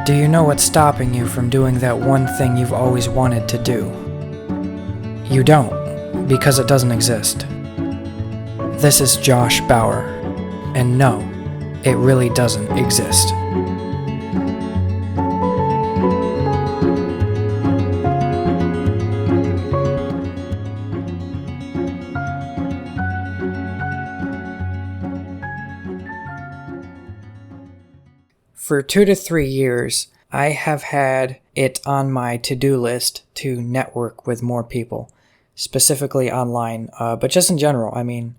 Do you know what's stopping you from doing that one thing you've always wanted to do? You don't, because it doesn't exist. This is Josh Bauer, and no, it really doesn't exist. For 2 to 3 years, I have had it on my to-do list to network with more people, specifically online, but just in general. I mean,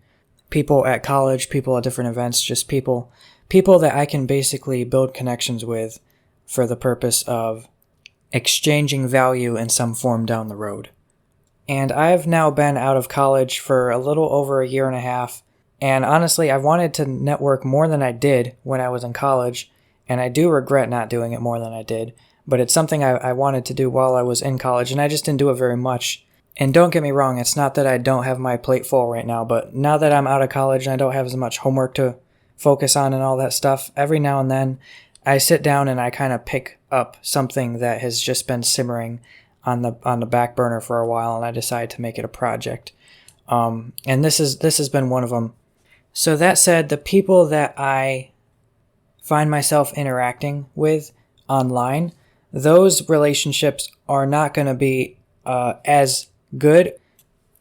people at college, people at different events, just people that I can basically build connections with for the purpose of exchanging value in some form down the road. And I've now been out of college for a little over a year and a half, and honestly, I've wanted to network more than I did when I was in college. And I do regret not doing it more than I did, but it's something I wanted to do while I was in college, and I just didn't do it very much. And don't get me wrong, it's not that I don't have my plate full right now, but now that I'm out of college and I don't have as much homework to focus on and all that stuff, every now and then I sit down and I kind of pick up something that has just been simmering on the back burner for a while, and I decide to make it a project. And this has been one of them. So that said, the people that I find myself interacting with online, those relationships are not going to be as good,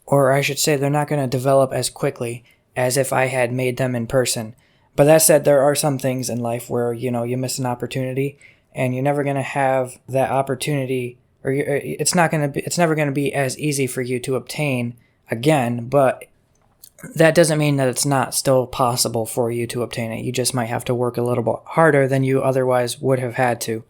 or I should say they're not going to develop as quickly as if I had made them in person. But that said, there are some things in life where, you miss an opportunity and you're never going to have that opportunity, or it's never going to be as easy for you to obtain again, but that doesn't mean that it's not still possible for you to obtain it. You just might have to work a little bit harder than you otherwise would have had to.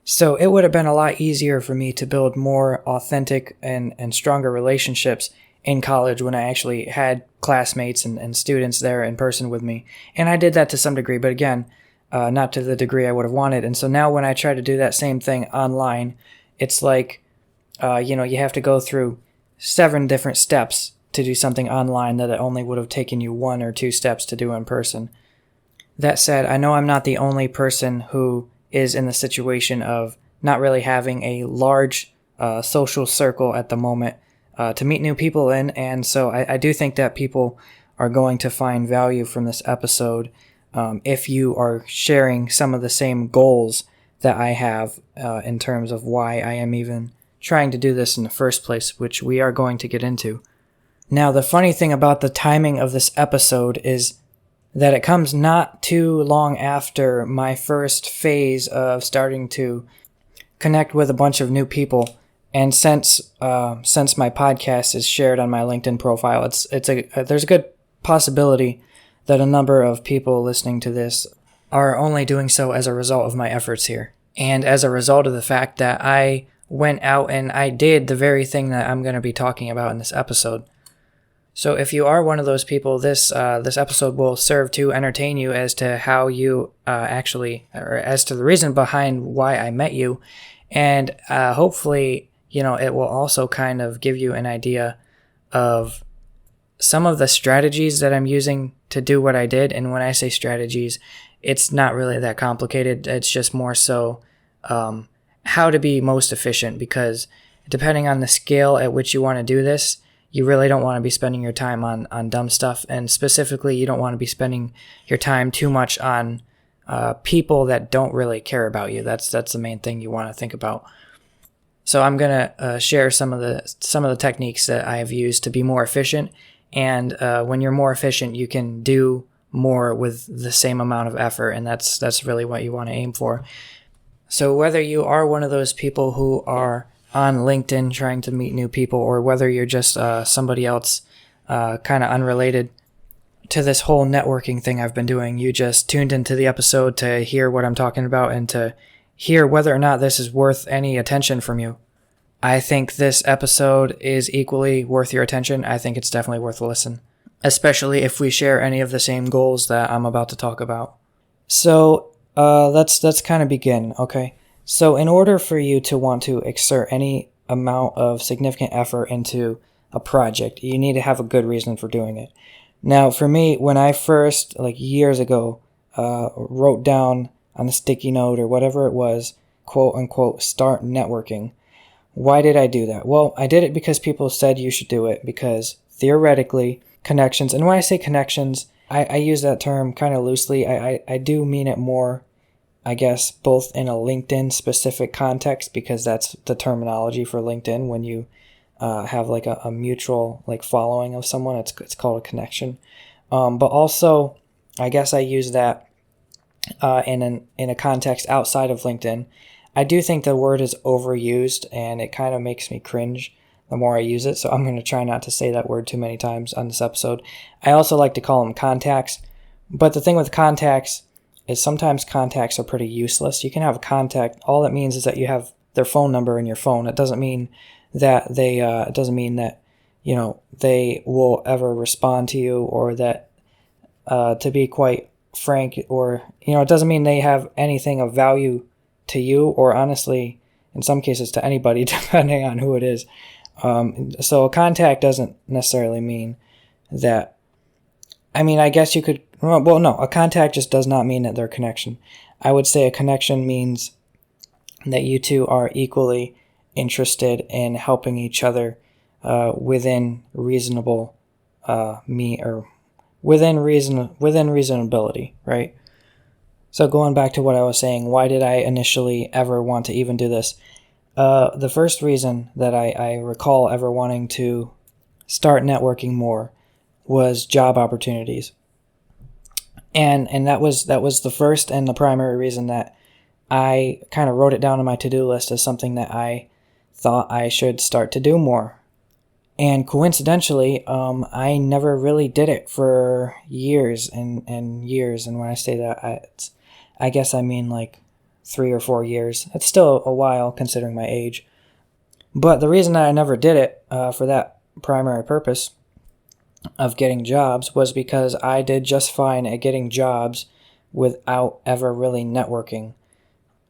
So it would have been a lot easier for me to build more authentic and stronger relationships in college when I actually had classmates and students there in person with me. And I did that to some degree, but again, not to the degree I would have wanted. And so now when I try to do that same thing online, it's like, you have to go through 7 different steps to do something online that it only would have taken you 1 or 2 steps to do in person. That said, I know I'm not the only person who is in the situation of not really having a large social circle at the moment to meet new people in, and so I do think that people are going to find value from this episode if you are sharing some of the same goals that I have in terms of why I am even trying to do this in the first place, which we are going to get into. Now, the funny thing about the timing of this episode is that it comes not too long after my first phase of starting to connect with a bunch of new people. And since my podcast is shared on my LinkedIn profile, there's a good possibility that a number of people listening to this are only doing so as a result of my efforts here. And as a result of the fact that I went out and I did the very thing that I'm going to be talking about in this episode. So if you are one of those people, this episode will serve to entertain you as to how you or as to the reason behind why I met you. And hopefully, it will also kind of give you an idea of some of the strategies that I'm using to do what I did. And when I say strategies, it's not really that complicated. It's just more so how to be most efficient, because depending on the scale at which you want to do this, you really don't want to be spending your time on dumb stuff, and specifically, you don't want to be spending your time too much on people that don't really care about you. That's the main thing you want to think about. So I'm gonna share some of the techniques that I have used to be more efficient, and when you're more efficient, you can do more with the same amount of effort, and that's really what you want to aim for. So whether you are one of those people who are on LinkedIn trying to meet new people, or whether you're just somebody else kind of unrelated to this whole networking thing I've been doing, you just tuned into the episode to hear what I'm talking about and to hear whether or not this is worth any attention from you. I think this episode is equally worth your attention. I think it's definitely worth a listen, especially if we share any of the same goals that I'm about to talk about. So let's kind of begin, okay? So in order for you to want to exert any amount of significant effort into a project, you need to have a good reason for doing it. Now, for me, when I first, years ago, wrote down on a sticky note or whatever it was, quote unquote start networking. Why did I do that? Well, I did it because people said you should do it, because theoretically connections, and when I say connections, I use that term kind of loosely. I do mean it more, I guess, both in a LinkedIn specific context, because that's the terminology for LinkedIn. When you have like a mutual like following of someone, it's called a connection. But also, I guess I use that in a context outside of LinkedIn. I do think the word is overused, and it kind of makes me cringe the more I use it, so I'm going to try not to say that word too many times on this episode. I also like to call them contacts, but the thing with contacts is sometimes contacts are pretty useless. You can have a contact, all that means is that you have their phone number in your phone. It doesn't mean that they will ever respond to you, or that to be quite frank, or it doesn't mean they have anything of value to you, or honestly, in some cases, to anybody, depending on who it is. So a contact doesn't necessarily mean that. I mean, I guess you could. Well, no, a contact just does not mean that they're a connection. I would say a connection means that you two are equally interested in helping each other within reasonable within reasonability, right? So going back to what I was saying, why did I initially ever want to even do this? The first reason that I recall ever wanting to start networking more was job opportunities. And that was the first and the primary reason that I kind of wrote it down on my to-do list as something that I thought I should start to do more. And coincidentally, I never really did it for years and years. And when I say that, I guess I mean like 3 or 4 years. It's still a while considering my age. But the reason that I never did it for that primary purpose of getting jobs was because I did just fine at getting jobs without ever really networking.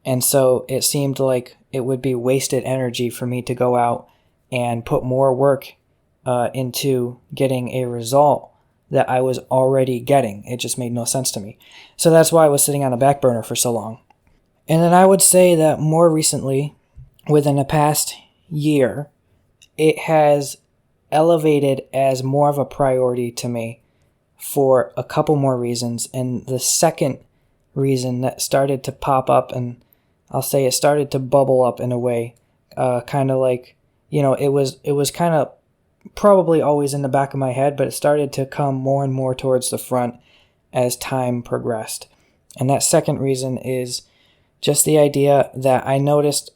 And so it seemed like it would be wasted energy for me to go out and put more work into getting a result that I was already getting. It just made no sense to me. So that's why I was sitting on a back burner for so long. And then I would say that more recently, within the past year, it has elevated as more of a priority to me for a couple more reasons. And the second reason that started to pop up, and I'll say it started to bubble up in a way, kind of like, it was kind of probably always in the back of my head, but it started to come more and more towards the front as time progressed. And that second reason is just the idea that I noticed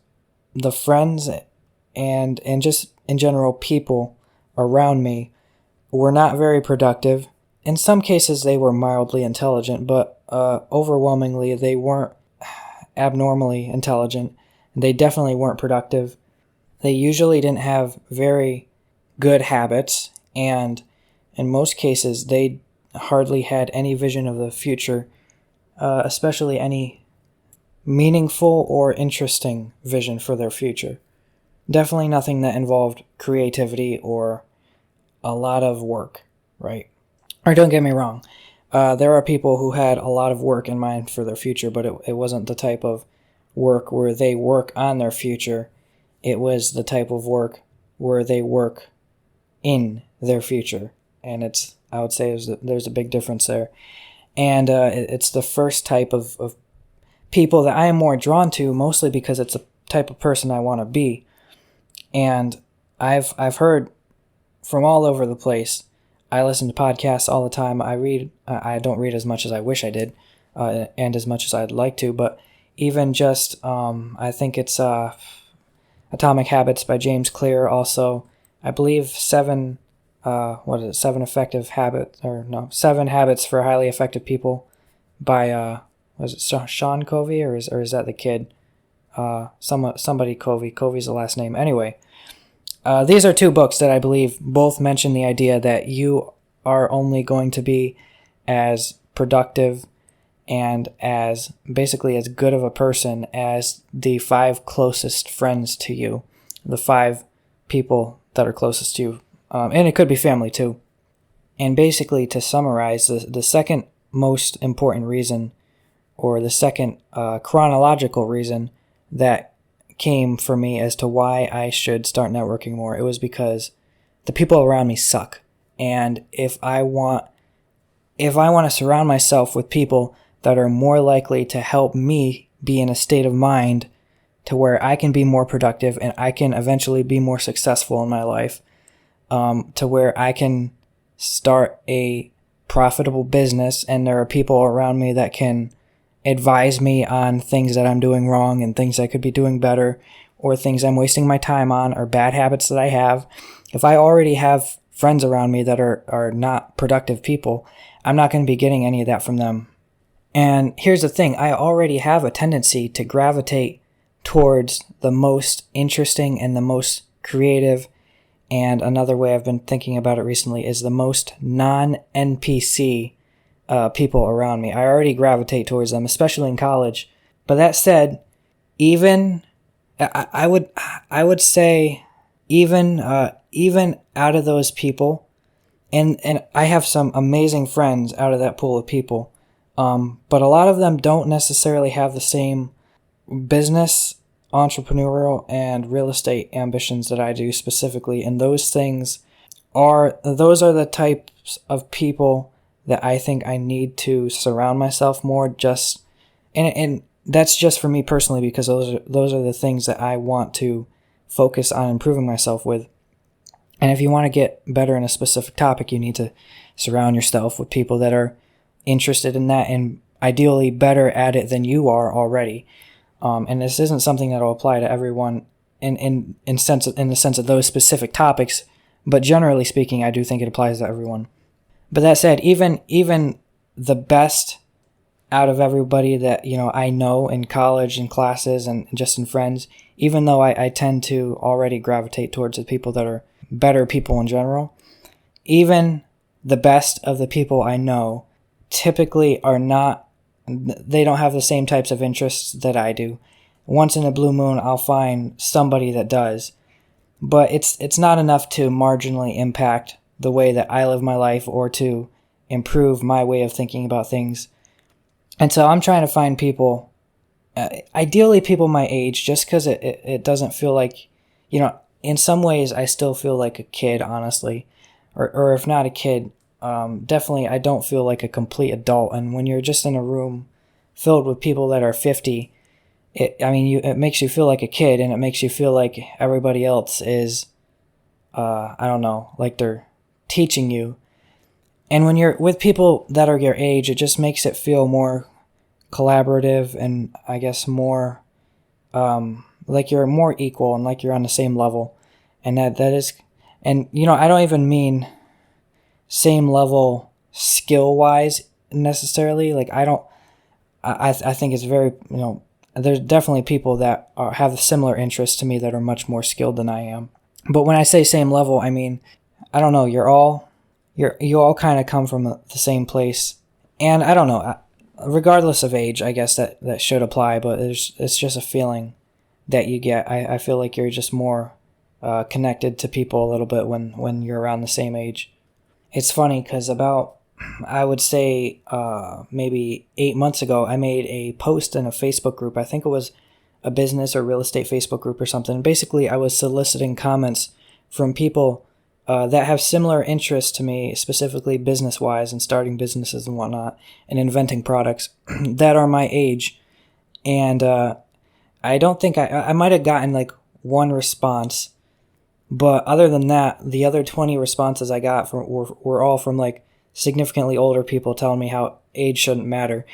the friends and just in general people around me were not very productive. In some cases they were mildly intelligent, but overwhelmingly they weren't abnormally intelligent. They definitely weren't productive. They usually didn't have very good habits, and in most cases they hardly had any vision of the future, especially any meaningful or interesting vision for their future. Definitely nothing that involved creativity or a lot of work, right? Or don't get me wrong, there are people who had a lot of work in mind for their future, but it wasn't the type of work where they work on their future. It was the type of work where they work in their future. And I would say there's a big difference there. And it's the first type of people that I am more drawn to, mostly because it's the type of person I want to be. And I've heard from all over the place. I listen to podcasts all the time. I don't read as much as I wish I did, and as much as I'd like to, but even just, I think it's Atomic Habits by James Clear. Also, I believe 7 Habits for Highly Effective People by, was it Sean Covey, or is that the kid? Somebody Covey. Covey's the last name. Anyway, these are 2 books that I believe both mention the idea that you are only going to be as productive and as basically as good of a person as the 5 closest friends to you, the 5 people that are closest to you, and it could be family too. And basically, to summarize, the second most important reason, or the second chronological reason that came for me as to why I should start networking more. It was because the people around me suck. And if I want to surround myself with people that are more likely to help me be in a state of mind to where I can be more productive and I can eventually be more successful in my life, to where I can start a profitable business and there are people around me that can advise me on things that I'm doing wrong and things I could be doing better, or things I'm wasting my time on, or bad habits that I have. If I already have friends around me that are not productive people, I'm not going to be getting any of that from them. And here's the thing, I already have a tendency to gravitate towards the most interesting and the most creative, and another way I've been thinking about it recently is the most non-NPC people around me. I already gravitate towards them, especially in college. But that said, even I would say even out of those people, and I have some amazing friends out of that pool of people, but a lot of them don't necessarily have the same business, entrepreneurial, and real estate ambitions that I do specifically, and those are the types of people that I think I need to surround myself more, and that's just for me personally, because those are the things that I want to focus on improving myself with. And if you want to get better in a specific topic, you need to surround yourself with people that are interested in that and ideally better at it than you are already. And this isn't something that will apply to everyone in the sense of those specific topics, but generally speaking, I do think it applies to everyone. But that said, even the best out of everybody that I know in college and classes and just in friends, even though I tend to already gravitate towards the people that are better people in general, even the best of the people I know typically they don't have the same types of interests that I do. Once in a blue moon, I'll find somebody that does, but it's not enough to marginally impact the way that I live my life or to improve my way of thinking about things. And so I'm trying to find people, ideally people my age, just because it doesn't feel like, in some ways I still feel like a kid, honestly, or if not a kid, definitely I don't feel like a complete adult. And when you're just in a room filled with people that are 50, it makes you feel like a kid, and it makes you feel like everybody else is, I don't know, like they're teaching you. And when you're with people that are your age, it just makes it feel more collaborative and I guess more like you're more equal and like you're on the same level. And that is, and I don't even mean same level skill wise necessarily. Like I think it's very, there's definitely people that have similar interests to me that are much more skilled than I am. But when I say same level, I mean, I don't know, you all kind of come from the same place. And I don't know, regardless of age, I guess that should apply, but it's just a feeling that you get. I feel like you're just more connected to people a little bit when you're around the same age. It's funny because I would say maybe 8 months ago, I made a post in a Facebook group. I think it was a business or real estate Facebook group or something. Basically, I was soliciting comments from people that have similar interests to me, specifically business-wise and starting businesses and whatnot, and inventing products that are my age. And I don't think I might have gotten like one response, but other than that, the other 20 responses I got were all from like significantly older people telling me how age shouldn't matter.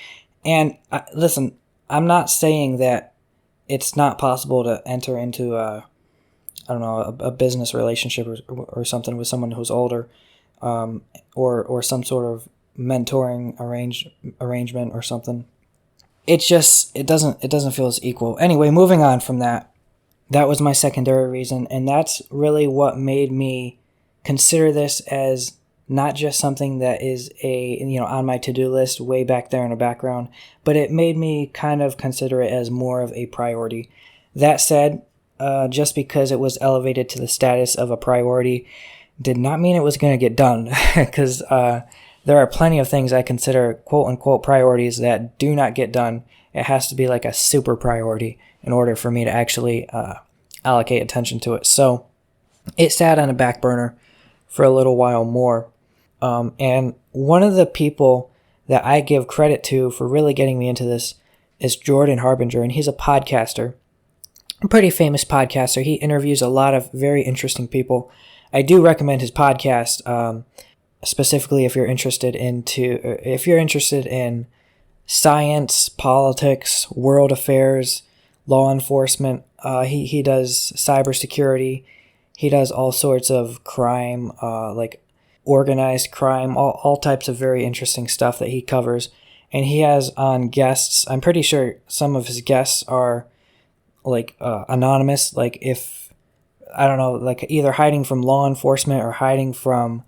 And listen, I'm not saying that it's not possible to enter into a business relationship or something with someone who's older, or some sort of mentoring arrangement or something. It doesn't feel as equal. Anyway, moving on from that. That was my secondary reason, and that's really what made me consider this as not just something that is on my to-do list way back there in the background, but it made me kind of consider it as more of a priority. That said, just because it was elevated to the status of a priority did not mean it was going to get done, because there are plenty of things I consider quote unquote priorities that do not get done. It has to be like a super priority in order for me to actually allocate attention to it. So it sat on a back burner for a little while more. And one of the people that I give credit to for really getting me into this is Jordan Harbinger, and he's a podcaster, a pretty famous podcaster. He interviews a lot of very interesting people. I do recommend his podcast, specifically if you're interested in science, politics, world affairs, law enforcement. He does cybersecurity. He does all sorts of crime, like organized crime, all types of very interesting stuff that he covers. And he has on guests. I'm pretty sure some of his guests are like anonymous, like if, I don't know, like either hiding from law enforcement or hiding from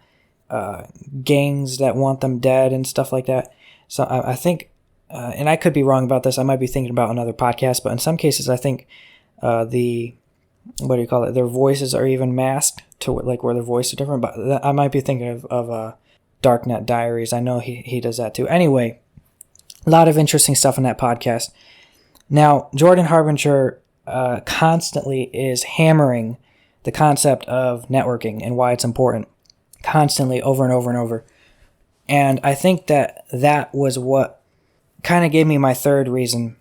gangs that want them dead and stuff like that. So I think, and I could be wrong about this, I might be thinking about another podcast, but in some cases I think their voices are even masked to like where their voice is different, but I might be thinking of Darknet Diaries. I know he does that too. Anyway, a lot of interesting stuff in that podcast. Now, Jordan Harbinger constantly is hammering the concept of networking and why it's important, constantly over and over and over. And I think that was what kind of gave me my third reason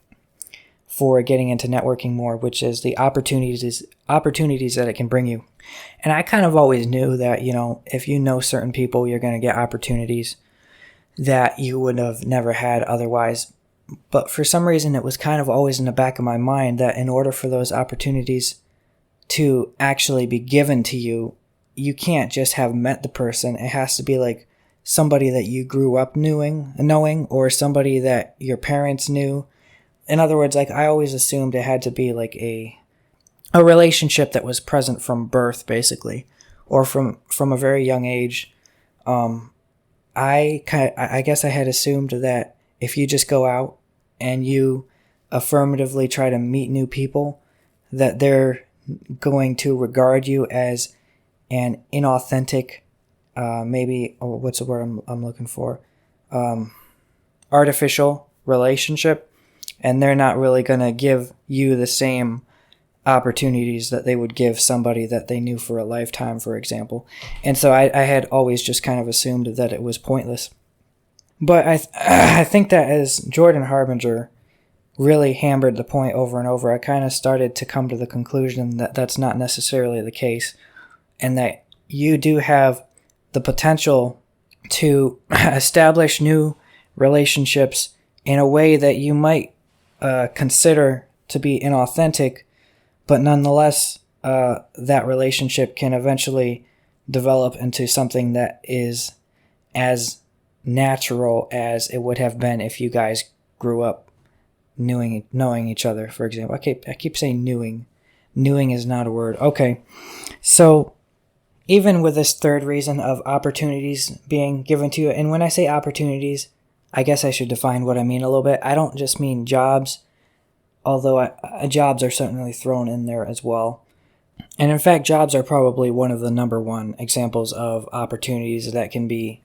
for getting into networking more, which is the opportunities that it can bring you. And I kind of always knew that, if you know certain people, you're going to get opportunities that you would have never had otherwise. But for some reason, it was kind of always in the back of my mind that in order for those opportunities to actually be given to you, you can't just have met the person. It has to be like somebody that you grew up knowing, or somebody that your parents knew. In other words, like I always assumed it had to be like a relationship that was present from birth, basically, or from a very young age. I guess I had assumed that if you just go out and you affirmatively try to meet new people, that they're going to regard you as an inauthentic, what's the word I'm looking for? Artificial relationship, and they're not really going to give you the same opportunities that they would give somebody that they knew for a lifetime, for example. And so I had always just kind of assumed that it was pointless. But I think that as Jordan Harbinger really hammered the point over and over, I kind of started to come to the conclusion that that's not necessarily the case, and that you do have the potential to establish new relationships in a way that you might consider to be inauthentic, but nonetheless, that relationship can eventually develop into something that is as natural as it would have been if you guys grew up knowing each other, for example. I keep saying knowing. Knowing is not a word. Okay, so even with this third reason of opportunities being given to you, and when I say opportunities, I guess I should define what I mean a little bit. I don't just mean jobs, although jobs are certainly thrown in there as well. And in fact, jobs are probably one of the number one examples of opportunities that can be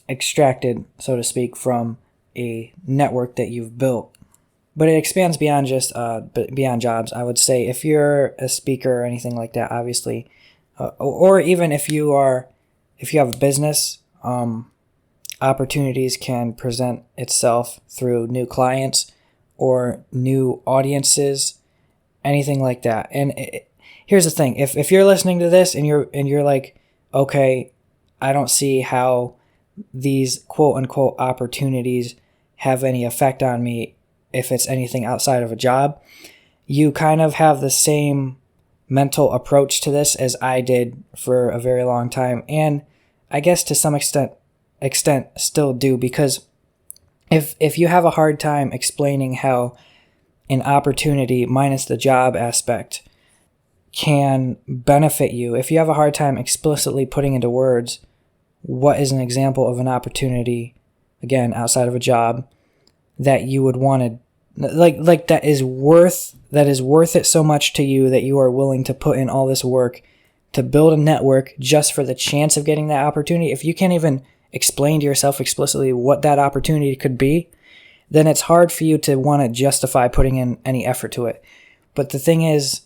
extracted, so to speak, from a network that you've built. But it expands beyond just beyond jobs. I would say if you're a speaker or anything like that, obviously, or even if you have a business, opportunities can present itself through new clients or new audiences, anything like that. And here's the thing: if you're listening to this and you're like, okay, I don't see how these quote unquote opportunities have any effect on me if it's anything outside of a job, you kind of have the same mental approach to this as I did for a very long time, and I guess to some extent still do, because if you have a hard time explaining how an opportunity minus the job aspect can benefit you, if you have a hard time explicitly putting into words what is an example of an opportunity, again, outside of a job, that you would want to, like that is worth it so much to you that you are willing to put in all this work to build a network just for the chance of getting that opportunity. If you can't even explain to yourself explicitly what that opportunity could be, then it's hard for you to want to justify putting in any effort to it. But the thing is,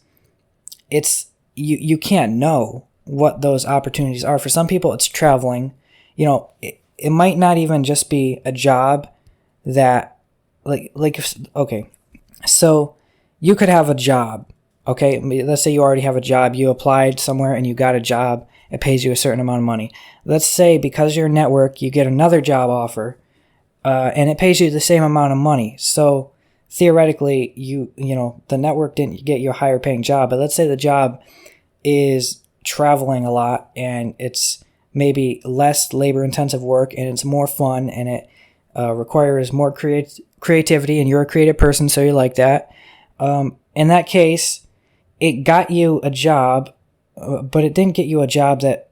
it's you can't know what those opportunities are. For some people, it's traveling. It might not even just be a job that, okay, so you could have a job, okay? Let's say you already have a job. You applied somewhere and you got a job. It pays you a certain amount of money. Let's say because you're a network, you get another job offer, and it pays you the same amount of money. So theoretically, the network didn't get you a higher paying job, but let's say the job is traveling a lot and it's maybe less labor intensive work and it's more fun and it requires more creativity, and you're a creative person, so you like that. In that case, it got you a job, but it didn't get you a job that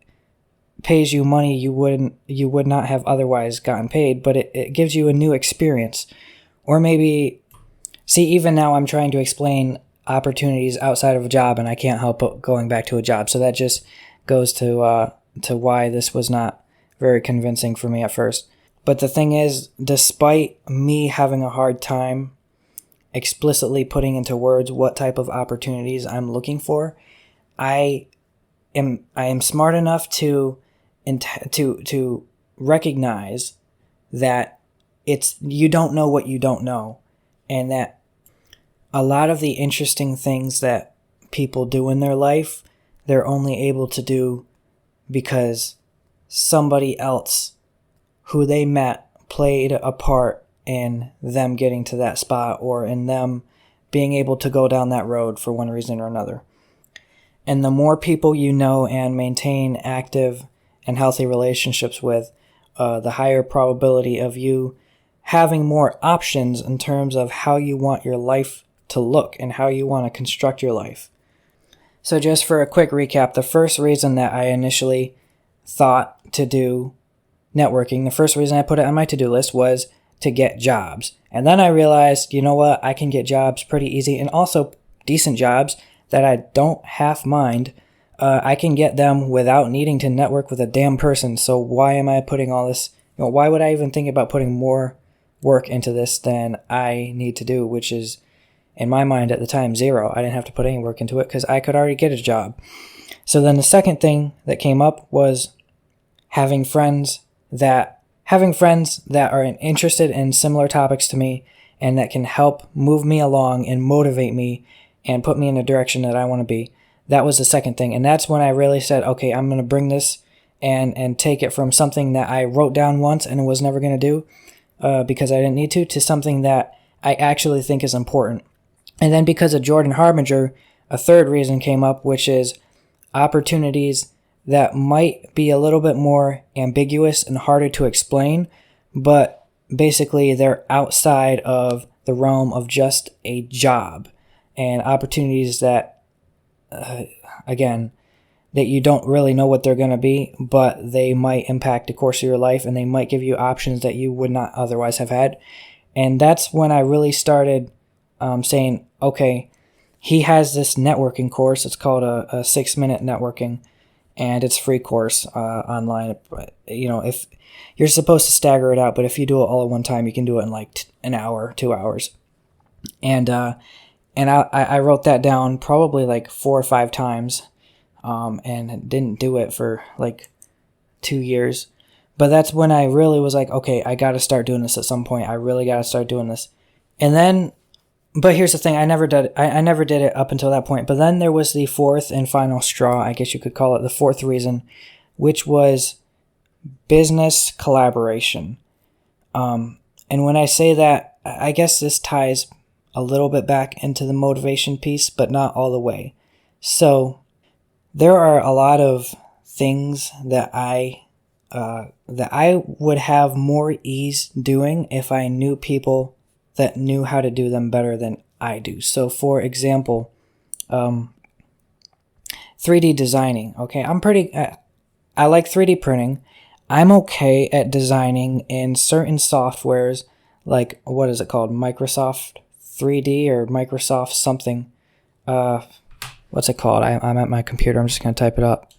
pays you money you would not have otherwise gotten paid, but it gives you a new experience. Or maybe, see, even now I'm trying to explain opportunities outside of a job and I can't help going back to a job. So that just goes to why this was not very convincing for me at first. But the thing is, despite me having a hard time explicitly putting into words what type of opportunities I'm looking for, I am smart enough to recognize that you don't know what you don't know, and that a lot of the interesting things that people do in their life, they're only able to do because somebody else who they met played a part in them getting to that spot, or in them being able to go down that road for one reason or another. And the more people you know and maintain active and healthy relationships with, the higher probability of you having more options in terms of how you want your life to look and how you want to construct your life. So just for a quick recap, the first reason that I initially thought to do networking, the first reason I put it on my to-do list was to get jobs. And then I realized, you know what, I can get jobs pretty easy, and also decent jobs that I don't half mind. I can get them without needing to network with a damn person. So why am I putting all this, why would I even think about putting more work into this than I need to do, which is, in my mind at the time, zero. I didn't have to put any work into it because I could already get a job. So then the second thing that came up was having friends that are interested in similar topics to me and that can help move me along and motivate me and put me in the direction that I want to be. That was the second thing. And that's when I really said, okay, I'm going to bring this and take it from something that I wrote down once and was never going to do because I didn't need to something that I actually think is important. And then because of Jordan Harbinger, a third reason came up, which is opportunities that might be a little bit more ambiguous and harder to explain, but basically they're outside of the realm of just a job, and opportunities that, again, that you don't really know what they're going to be, but they might impact the course of your life, and they might give you options that you would not otherwise have had. And that's when I really started saying, okay, he has this networking course. It's called a 6-minute networking, and it's a free course online. If you're supposed to stagger it out, but if you do it all at one time, you can do it in like an hour, 2 hours. And I wrote that down probably like 4 or 5 times, and didn't do it for like 2 years. But that's when I really was like, okay, I got to start doing this at some point. I really got to start doing this. And then, but here's the thing, I never did it up until that point. But then there was the fourth and final straw, I guess you could call it, the fourth reason, which was business collaboration. And when I say that, I guess this ties a little bit back into the motivation piece, but not all the way. So there are a lot of things that I would have more ease doing if I knew people that knew how to do them better than I do. So for example, 3D designing. Okay, I like 3D printing. I'm okay at designing in certain softwares, like, what is it called? Microsoft 3D or Microsoft something. What's it called? I'm at my computer. I'm just going to type it up.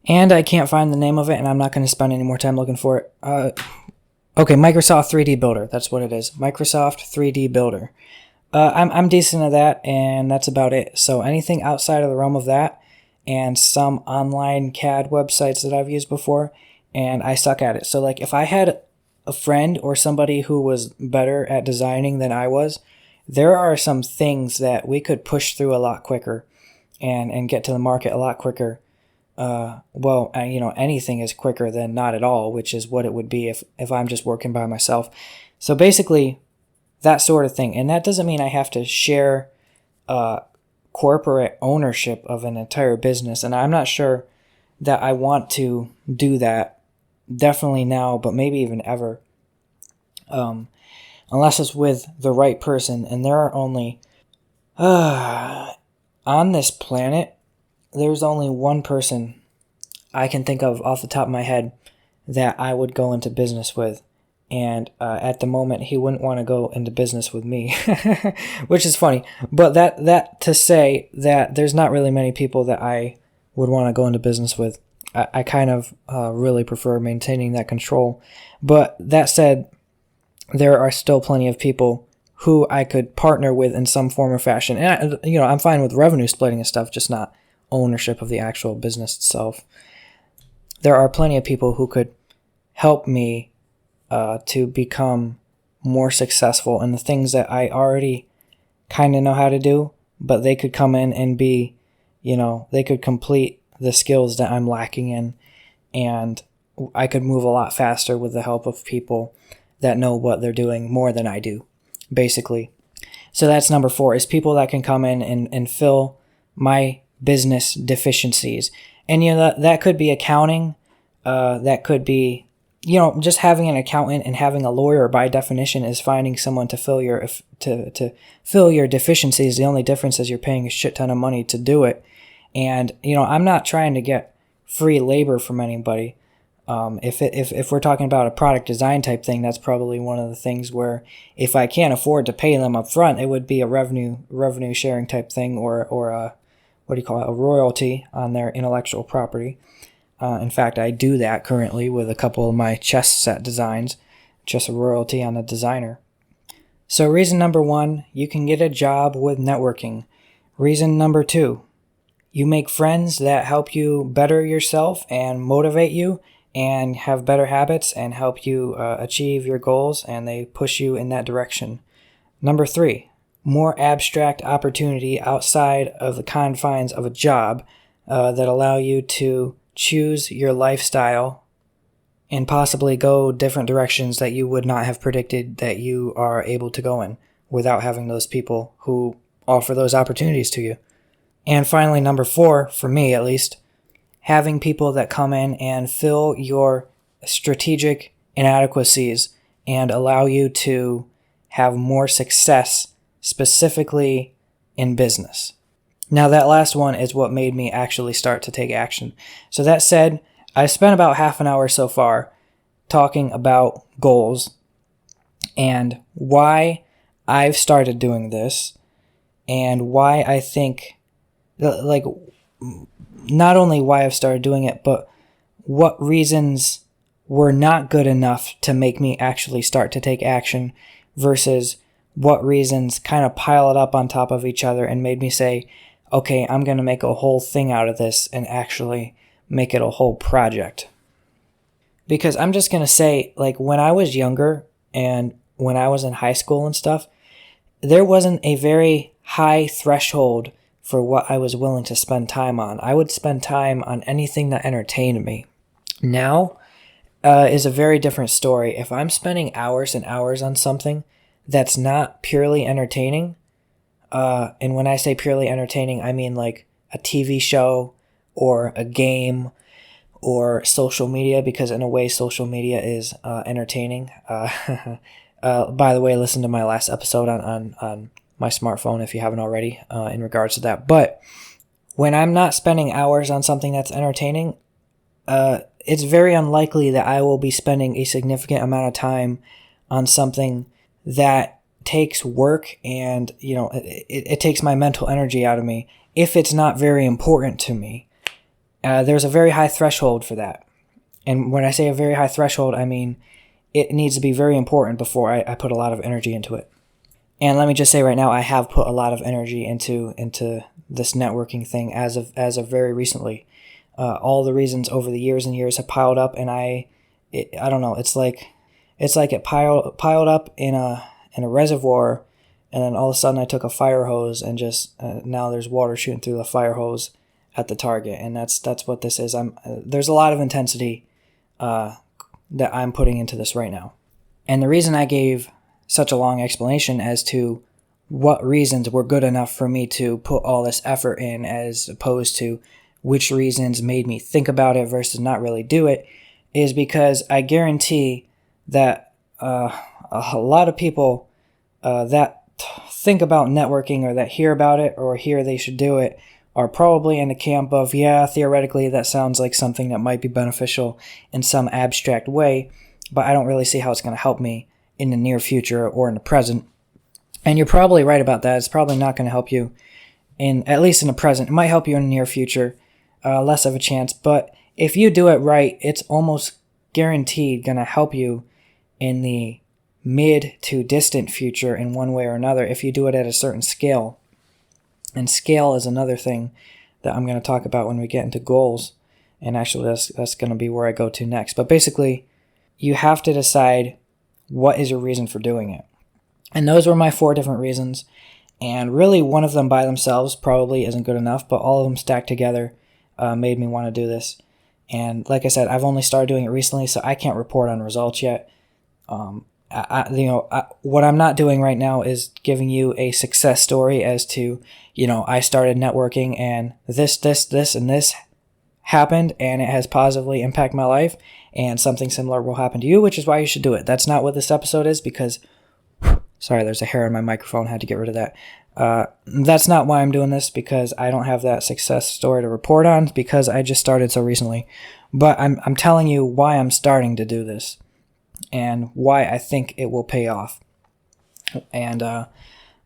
And I can't find the name of it, and I'm not going to spend any more time looking for it. Okay, Microsoft 3D Builder. That's what it is. Microsoft 3D Builder. I'm decent at that, and that's about it. So anything outside of the realm of that, and some online CAD websites that I've used before, and I suck at it. So like if I had a friend or somebody who was better at designing than I was, there are some things that we could push through a lot quicker and get to the market a lot quicker. Anything is quicker than not at all, which is what it would be if I'm just working by myself. So basically, that sort of thing. And that doesn't mean I have to share corporate ownership of an entire business. And I'm not sure that I want to do that. Definitely now, but maybe even ever. Unless it's with the right person. And there are only... on this planet, there's only one person I can think of off the top of my head that I would go into business with. And at the moment, he wouldn't want to go into business with me, which is funny. But that to say that there's not really many people that I would want to go into business with. I kind of really prefer maintaining that control. But that said, there are still plenty of people who I could partner with in some form or fashion. And I'm fine with revenue splitting and stuff, just not ownership of the actual business itself. There are plenty of people who could help me to become more successful in the things that I already kind of know how to do, but they could come in and be, they could complete the skills that I'm lacking in, and I could move a lot faster with the help of people that know what they're doing more than I do, basically. So that's number 4, is people that can come in and fill my business deficiencies. And, that could be accounting, that could be, just having an accountant and having a lawyer by definition is finding someone to fill your deficiencies. The only difference is you're paying a shit ton of money to do it. And, I'm not trying to get free labor from anybody. If we're talking about a product design type thing, that's probably one of the things where if I can't afford to pay them up front, it would be a revenue sharing type thing, or a, a royalty on their intellectual property. In fact, I do that currently with a couple of my chess set designs, just a royalty on the designer. So reason number 1, you can get a job with networking. Reason number 2, you make friends that help you better yourself and motivate you and have better habits and help you achieve your goals, and they push you in that direction. Number 3, more abstract opportunity outside of the confines of a job that allow you to choose your lifestyle and possibly go different directions that you would not have predicted that you are able to go in without having those people who offer those opportunities to you. And finally, number 4, for me at least, having people that come in and fill your strategic inadequacies and allow you to have more success specifically in business. Now, that last one is what made me actually start to take action. So that said, I spent about half an hour so far talking about goals and why I've started doing this and why I think, not only why I've started doing it, but what reasons were not good enough to make me actually start to take action versus what reasons kind of piled up on top of each other and made me say, okay, I'm going to make a whole thing out of this and actually make it a whole project. Because I'm just going to say, when I was younger and when I was in high school and stuff, there wasn't a very high threshold for what I was willing to spend time on. I would spend time on anything that entertained me. Now is a very different story. If I'm spending hours and hours on something that's not purely entertaining, and when I say purely entertaining, I mean like a TV show or a game or social media, because in a way social media is entertaining. By the way, listen to my last episode on my smartphone if you haven't already in regards to that. But when I'm not spending hours on something that's entertaining, it's very unlikely that I will be spending a significant amount of time on something that takes work and, it takes my mental energy out of me if it's not very important to me. there's a very high threshold for that. And when I say a very high threshold, I mean it needs to be very important before I put a lot of energy into it. And let me just say right now, I have put a lot of energy into this networking thing as of very recently. All the reasons over the years and years have piled up, and I don't know. It's like it piled up in a reservoir, and then all of a sudden I took a fire hose and just now there's water shooting through the fire hose at the target, and that's what this is. There's a lot of intensity that I'm putting into this right now, and the reason I gave such a long explanation as to what reasons were good enough for me to put all this effort in, as opposed to which reasons made me think about it versus not really do it, is because I guarantee that a lot of people that think about networking or that hear about it or hear they should do it are probably in the camp of, yeah, theoretically that sounds like something that might be beneficial in some abstract way, but I don't really see how it's going to help me in the near future or in the present. And you're probably right about that. It's probably not going to help you at least in the present. It might help you in the near future, less of a chance. But if you do it right, it's almost guaranteed going to help you in the mid to distant future in one way or another if you do it at a certain scale. And scale is another thing that I'm going to talk about when we get into goals. And actually, that's going to be where I go to next. But basically, you have to decide what is your reason for doing it. And those were my 4 different reasons. And really, one of them by themselves probably isn't good enough, but all of them stacked together made me want to do this. And like I said, I've only started doing it recently, so I can't report on results yet. What I'm not doing right now is giving you a success story as to, I started networking and this, and this happened, and it has positively impacted my life, and something similar will happen to you, which is why you should do it. That's not what this episode is, because sorry, there's a hair on my microphone. Had to get rid of that. That's not why I'm doing this, because I don't have that success story to report on, because I just started so recently. But I'm telling you why I'm starting to do this and why I think it will pay off. And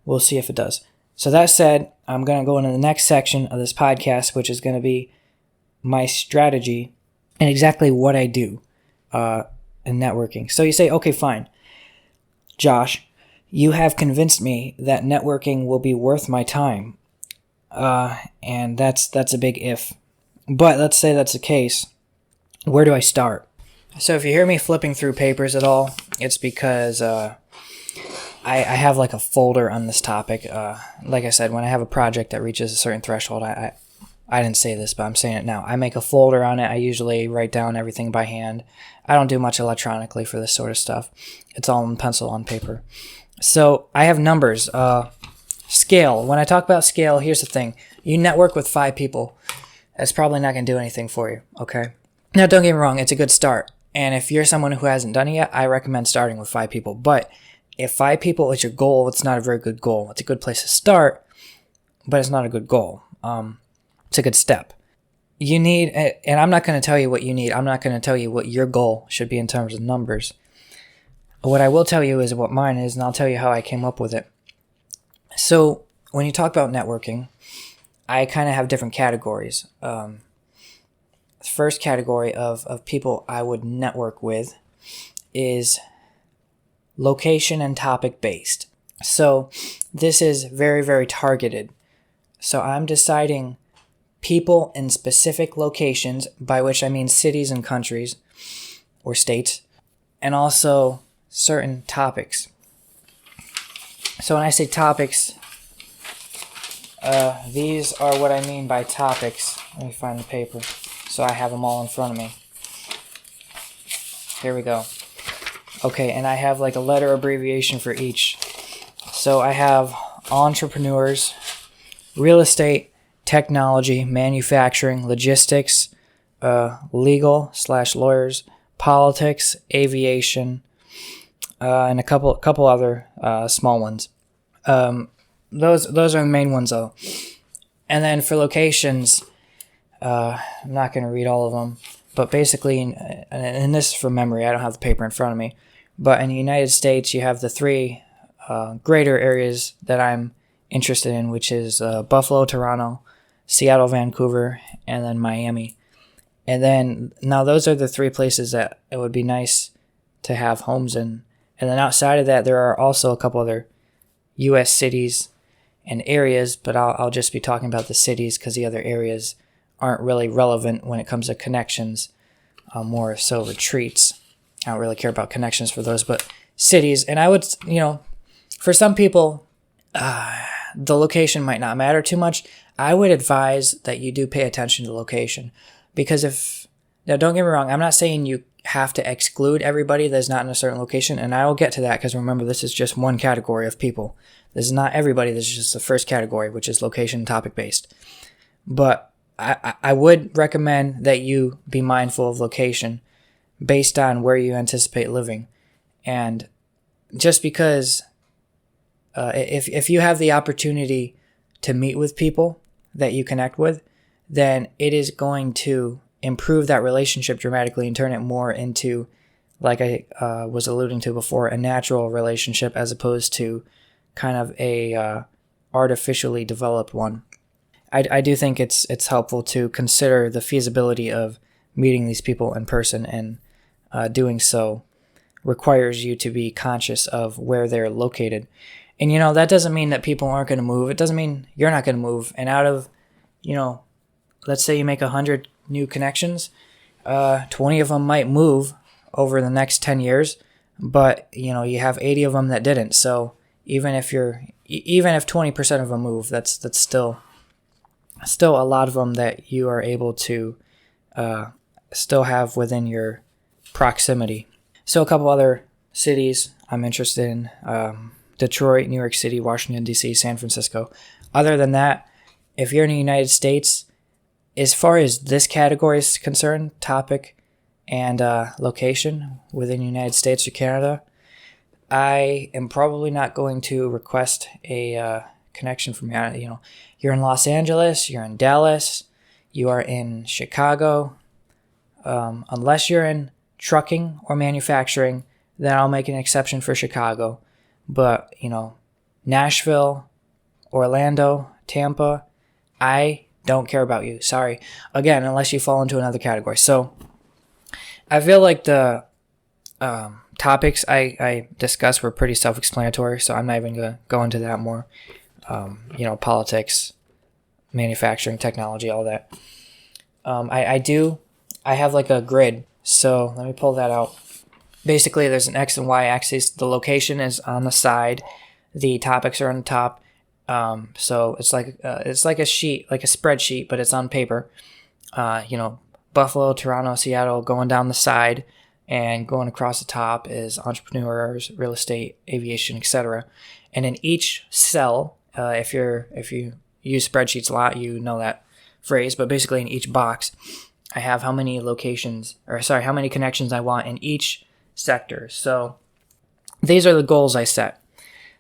we'll see if it does. So that said, I'm going to go into the next section of this podcast, which is going to be my strategy and exactly what I do in networking. So you say, okay, fine. Josh, you have convinced me that networking will be worth my time. And that's a big if. But let's say that's the case. Where do I start? So if you hear me flipping through papers at all, it's because I have like a folder on this topic. Like I said, when I have a project that reaches a certain threshold, I didn't say this, but I'm saying it now. I make a folder on it. I usually write down everything by hand. I don't do much electronically for this sort of stuff. It's all in pencil on paper. So I have numbers. Scale. When I talk about scale, here's the thing. You network with 5 people. That's probably not going to do anything for you, okay? Now, don't get me wrong. It's a good start. And if you're someone who hasn't done it yet, I recommend starting with 5 people. But if 5 people is your goal, it's not a very good goal. It's a good place to start, but it's not a good goal. It's a good step. You need, and I'm not going to tell you what you need. I'm not going to tell you what your goal should be in terms of numbers. What I will tell you is what mine is, and I'll tell you how I came up with it. So when you talk about networking, I kind of have different categories. The first category of people I would network with is location and topic based. So this is very, very targeted. So I'm deciding people in specific locations, by which I mean cities and countries or states, and also certain topics. So when I say topics, these are what I mean by topics. Let me find the paper so I have them all in front of me. Here we go. Okay, and I have like a letter abbreviation for each. So I have entrepreneurs, real estate, technology, manufacturing, logistics, legal/lawyers, politics, aviation, and a couple other small ones. Those are the main ones though. And then for locations, I'm not going to read all of them, but basically, and this is from memory, I don't have the paper in front of me, but in the United States, you have the 3 greater areas that I'm interested in, which is Buffalo, Toronto, Seattle, Vancouver, and then Miami. And then now those are the 3 places that it would be nice to have homes in. And then outside of that, there are also a couple other U.S. cities and areas, but I'll just be talking about the cities because the other areas aren't really relevant when it comes to connections, more so retreats. I don't really care about connections for those, but cities. And I would, for some people, the location might not matter too much. I would advise that you do pay attention to location, because now don't get me wrong, I'm not saying you have to exclude everybody that's not in a certain location, and I will get to that because remember, this is just one category of people. This is not everybody. This is just the first category, which is location topic based. But I would recommend that you be mindful of location based on where you anticipate living. And just because if you have the opportunity to meet with people that you connect with, then it is going to improve that relationship dramatically and turn it more into, like I was alluding to before, a natural relationship as opposed to kind of a artificially developed one. I do think it's helpful to consider the feasibility of meeting these people in person, and doing so requires you to be conscious of where they're located. And, that doesn't mean that people aren't going to move. It doesn't mean you're not going to move. And out of, let's say you make 100 new connections, 20 of them might move over the next 10 years, but, you have 80 of them that didn't. So even if 20% of them move, that's still a lot of them that you are able to still have within your proximity. So a couple other cities I'm interested in, Detroit, New York City, Washington, D.C., San Francisco. Other than that, if you're in the United States, as far as this category is concerned, topic and location within the United States or Canada, I am probably not going to request a connection from you. You're in Los Angeles, you're in Dallas, you are in Chicago. Unless you're in trucking or manufacturing, then I'll make an exception for Chicago. But, Nashville, Orlando, Tampa, I don't care about you. Sorry. Again, unless you fall into another category. So I feel like the topics I discussed were pretty self-explanatory, so I'm not even going to go into that more. Politics, manufacturing, technology, all that. I have like a grid, so let me pull that out. Basically, there's an X and Y axis. The location is on the side. The topics are on the top. So it's like a sheet, like a spreadsheet, but it's on paper. Buffalo, Toronto, Seattle, going down the side, and going across the top is entrepreneurs, real estate, aviation, etc. And in each cell, if you use spreadsheets a lot, you know that phrase. But basically, in each box, I have how many connections I want in each sector. So these are the goals I set.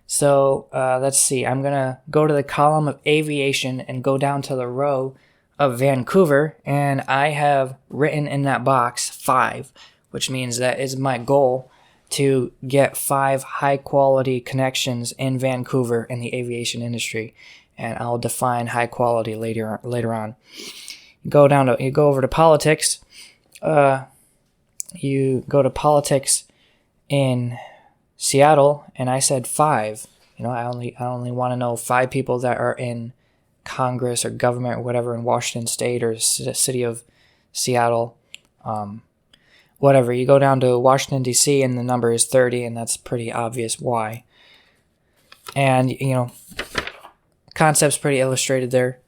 So let's see. I'm going to go to the column of aviation and go down to the row of Vancouver. And I have written in that box 5, which means that is my goal to get 5 high-quality connections in Vancouver in the aviation industry. And I'll define high quality later on. You go over to politics. You go to politics in Seattle, and I said 5. I only want to know 5 people that are in Congress or government or whatever in Washington State or city of Seattle. Whatever. You go down to Washington, D.C., and the number is 30, and that's pretty obvious why. And, concept's pretty illustrated there.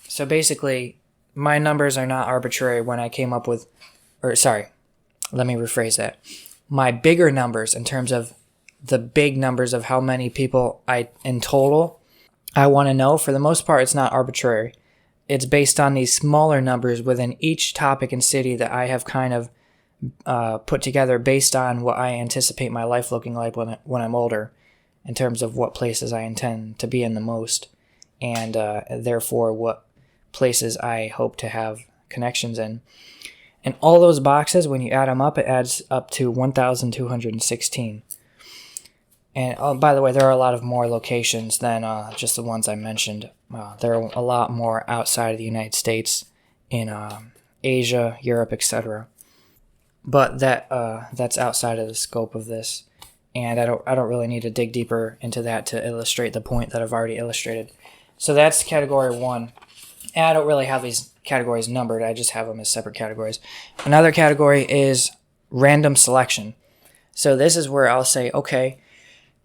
So basically, my numbers are not arbitrary when I came up with, let me rephrase that. My bigger numbers in terms of the big numbers of how many people in total I want to know, for the most part, it's not arbitrary. It's based on these smaller numbers within each topic and city that I have kind of put together based on what I anticipate my life looking like when I'm older, in terms of what places I intend to be in the most, and therefore what places I hope to have connections in. And all those boxes, when you add them up, it adds up to 1,216. And by the way, there are a lot of more locations than just the ones I mentioned. There are a lot more outside of the United States in Asia, Europe, etc. But that's outside of the scope of this, and I don't really need to dig deeper into that to illustrate the point that I've already illustrated. So that's category 1. And I don't really have these categories numbered. I just have them as separate categories. Another category is random selection. So this is where I'll say, okay,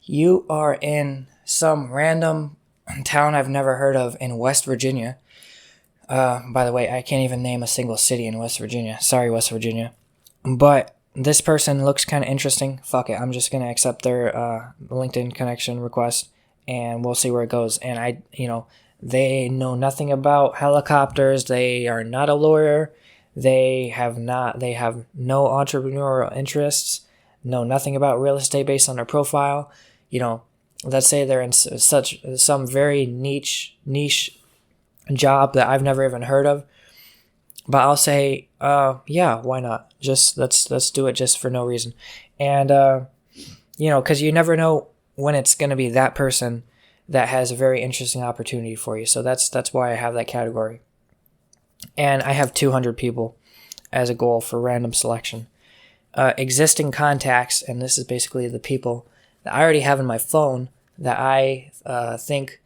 you are in some random town I've never heard of in West Virginia. By the way, I can't even name a single city in West Virginia. Sorry, West Virginia. But this person looks kind of interesting. Fuck it. I'm just going to accept their LinkedIn connection request, and we'll see where it goes. And they know nothing about helicopters. They are not a lawyer. They have no entrepreneurial interests, know nothing about real estate based on their profile. Let's say they're in some very niche job that I've never even heard of. But I'll say, yeah, why not? Just let's do it just for no reason. And because you never know when it's going to be that person that has a very interesting opportunity for you. So that's why I have that category. And I have 200 people as a goal for random selection. Existing contacts, and this is basically the people that I already have in my phone that I think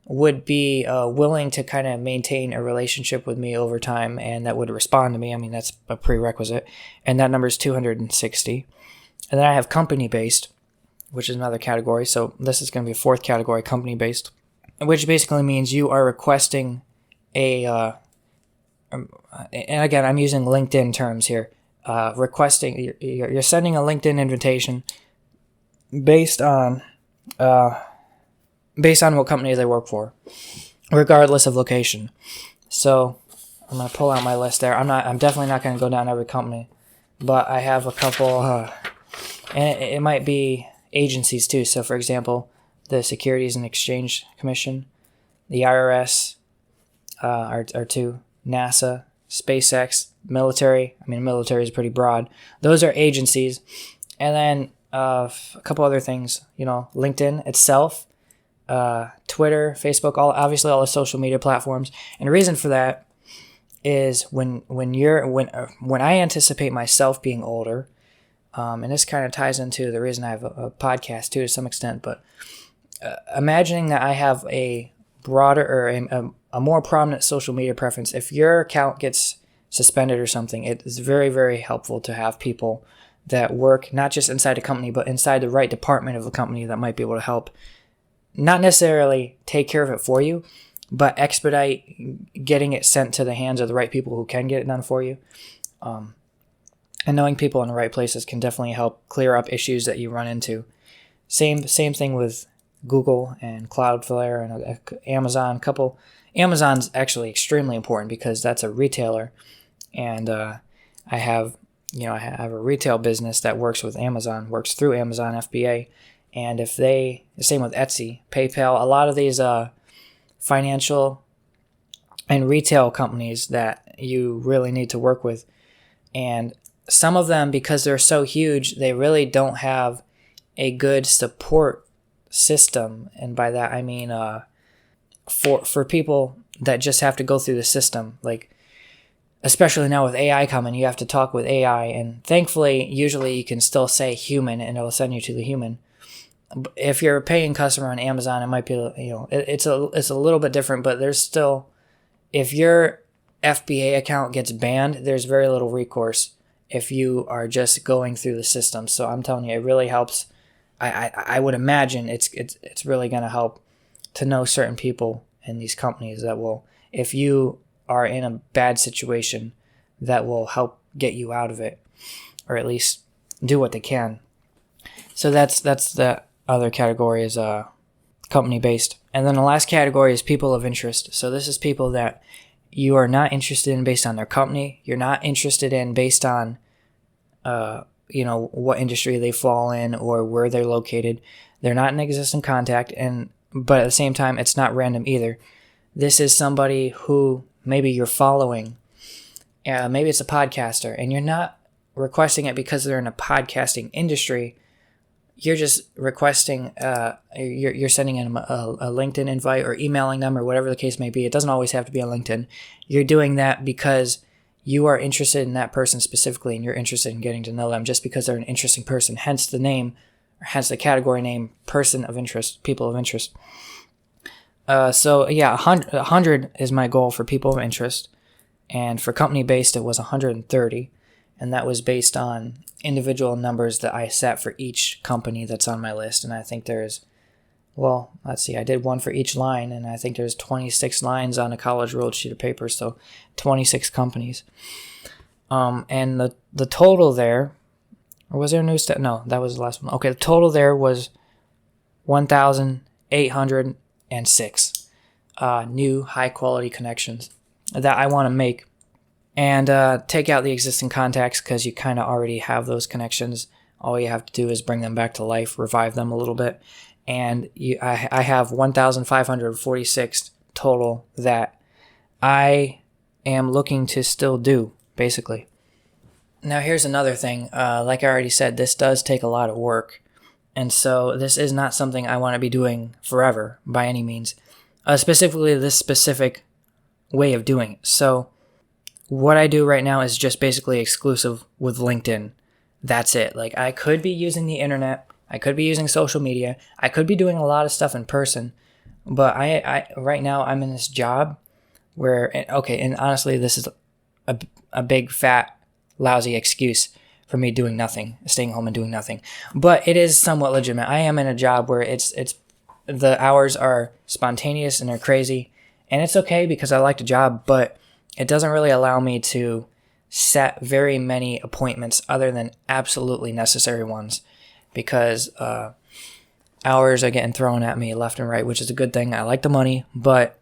would be willing to kind of maintain a relationship with me over time and that would respond to me. I mean, that's a prerequisite. And that number is 260. And then I have company-based, which is another category. So this is going to be a fourth category, company-based, which basically means you are requesting and again, I'm using LinkedIn terms here, you're sending a LinkedIn invitation based on what company they work for, regardless of location. So I'm going to pull out my list there. I'm definitely not going to go down every company, but I have a couple, and it might be agencies too. So for example, the Securities and Exchange Commission, the IRS are two, NASA, SpaceX, military. I mean, military is pretty broad. Those are agencies. And then a couple other things, LinkedIn itself, Twitter, Facebook, obviously all the social media platforms. And the reason for that is when I anticipate myself being older, and this kind of ties into the reason I have a podcast too to some extent, but imagining that I have a broader or a more prominent social media preference, if your account gets suspended or something, it is very, very helpful to have people that work not just inside a company, but inside the right department of a company that might be able to help not necessarily take care of it for you, but expedite getting it sent to the hands of the right people who can get it done for you. And knowing people in the right places can definitely help clear up issues that you run into. Same thing with Google and Cloudflare and Amazon. Amazon's actually extremely important because that's a retailer, and I have a retail business that works through Amazon FBA, and the same with Etsy, PayPal, a lot of these financial and retail companies that you really need to work with, and some of them, because they're so huge, they really don't have a good support system, and by that I mean for people that just have to go through the system, like especially now with AI coming, you have to talk with AI, and thankfully usually you can still say human and it'll send you to the human. If you're a paying customer on Amazon, it might be it's a little bit different, but there's still, if your FBA account gets banned, there's very little recourse if you are just going through the system. So I'm telling you, it really helps. I would imagine it's really going to help to know certain people in these companies that will, if you are in a bad situation, that will help get you out of it, or at least do what they can. So that's the other category is company based. And then the last category is people of interest. So this is people that you are not interested in based on their company. You're not interested in based on what industry they fall in or where they're located. They're not an existing contact, but at the same time, it's not random either. This is somebody who maybe you're following. Maybe it's a podcaster, and you're not requesting it because they're in a podcasting industry. You're just requesting, you're sending them a LinkedIn invite or emailing them or whatever the case may be. It doesn't always have to be on LinkedIn. You're doing that because you are interested in that person specifically and you're interested in getting to know them just because they're an interesting person, hence the name, or hence the category name, person of interest, people of interest. So yeah, 100 is my goal for people of interest. And for company-based, it was 130. And that was based on individual numbers that I set for each company that's on my list. And I think there's, well, let's see, I did one for each line, and I think there's 26 lines on a college ruled sheet of paper, so 26 companies. And the total there, or was there a new step? No, that was the last one. Okay, the total there was 1,806 new high-quality connections that I want to make. And take out the existing contacts because you kind of already have those connections. All you have to do is bring them back to life, revive them a little bit. And I have 1,546 total that I am looking to still do, basically. Now, here's another thing. Like I already said, this does take a lot of work. And so this is not something I want to be doing forever by any means. Specifically, this specific way of doing it. So what I do right now is just basically exclusive with LinkedIn. That's it. Like, I could be using the internet. I could be using social media. I could be doing a lot of stuff in person. But I right now I'm in this job where, okay, and honestly, this is a big, fat, lousy excuse for me doing nothing, staying home and doing nothing. But it is somewhat legitimate. I am in a job where it's the hours are spontaneous and they're crazy. And it's okay because I like the job, but it doesn't really allow me to set very many appointments other than absolutely necessary ones because hours are getting thrown at me left and right, which is a good thing. I like the money, but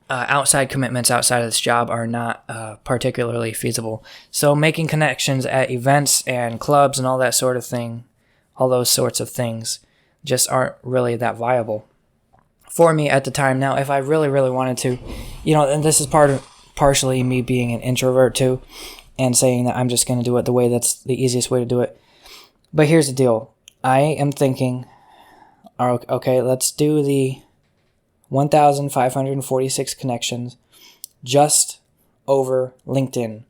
outside commitments outside of this job are not particularly feasible. So making connections at events and clubs and all that sort of thing, all those sorts of things just aren't really that viable for me at the time. Now, if I really, really wanted to, and this is partially me being an introvert too, and saying that I'm just going to do it the way that's the easiest way to do it. But here's the deal. I am thinking, okay, let's do the 1,546 connections just over LinkedIn.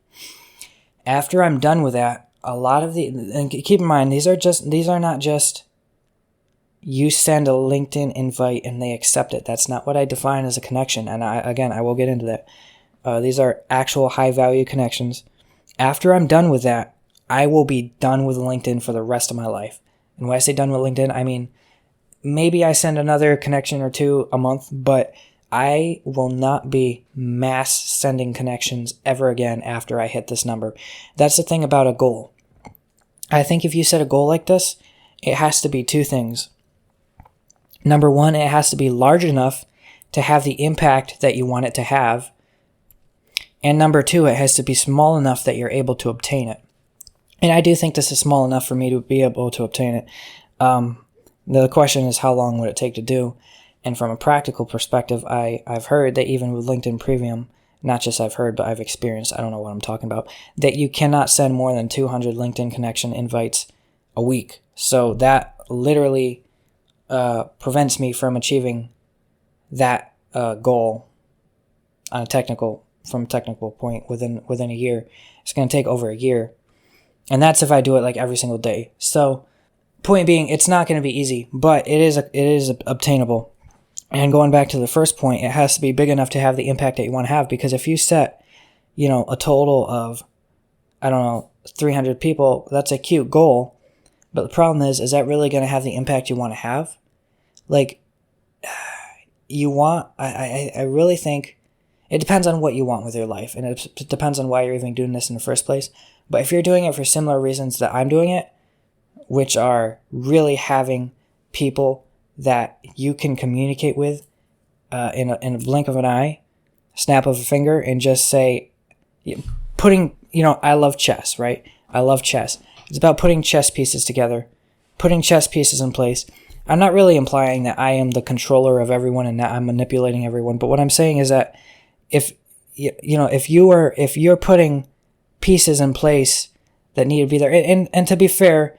After I'm done with that, a lot of and keep in mind, these are not just you send a LinkedIn invite and they accept it. That's not what I define as a connection. And I will get into that. These are actual high-value connections. After I'm done with that, I will be done with LinkedIn for the rest of my life. And when I say done with LinkedIn, I mean maybe I send another connection or two a month, but I will not be mass sending connections ever again after I hit this number. That's the thing about a goal. I think if you set a goal like this, it has to be two things. Number one, it has to be large enough to have the impact that you want it to have. And number two, it has to be small enough that you're able to obtain it. And I do think this is small enough for me to be able to obtain it. The question is, how long would it take to do? And from a practical perspective, I've heard that even with LinkedIn Premium, not just I've heard, but I've experienced, I don't know what I'm talking about, that you cannot send more than 200 LinkedIn connection invites a week. So that literally prevents me from achieving that goal on a technical point within a year. It's going to take over a year. And that's if I do it like every single day. So point being, it's not going to be easy, but it is obtainable. And going back to the first point, it has to be big enough to have the impact that you want to have, because if you set, a total of, 300 people, that's a cute goal. But the problem is that really going to have the impact you want to have? Like, I really think it depends on what you want with your life, and it depends on why you're even doing this in the first place. But if you're doing it for similar reasons that I'm doing it, which are really having people that you can communicate with in a blink of an eye, snap of a finger, and just say, I love chess, right? I love chess. It's about putting chess pieces together, putting chess pieces in place. I'm not really implying that I am the controller of everyone and that I'm manipulating everyone, but what I'm saying is that if you're putting pieces in place that need to be there, and to be fair,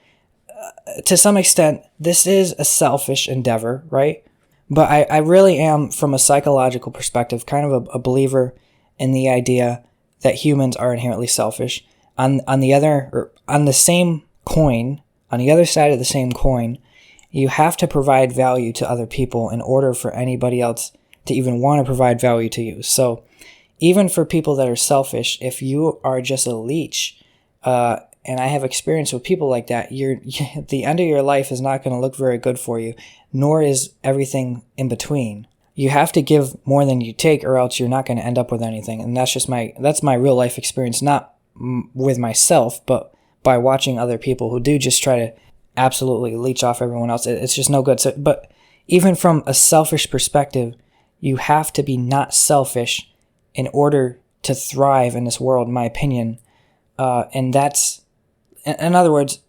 to some extent, this is a selfish endeavor, right? But I really am, from a psychological perspective, kind of a believer in the idea that humans are inherently selfish. On the other, or on the same coin, on the other side of the same coin, you have to provide value to other people in order for anybody else to even want to provide value to you. So even for people that are selfish, if you are just a leech, and I have experience with people like that, the end of your life is not going to look very good for you, nor is everything in between. You have to give more than you take, or else you're not going to end up with anything. And that's my real life experience, not with myself, but by watching other people who do just try to absolutely leech off everyone else. It's just no good. So, but even from a selfish perspective, you have to be not selfish in order to thrive in this world, in my opinion. And that's, in other words,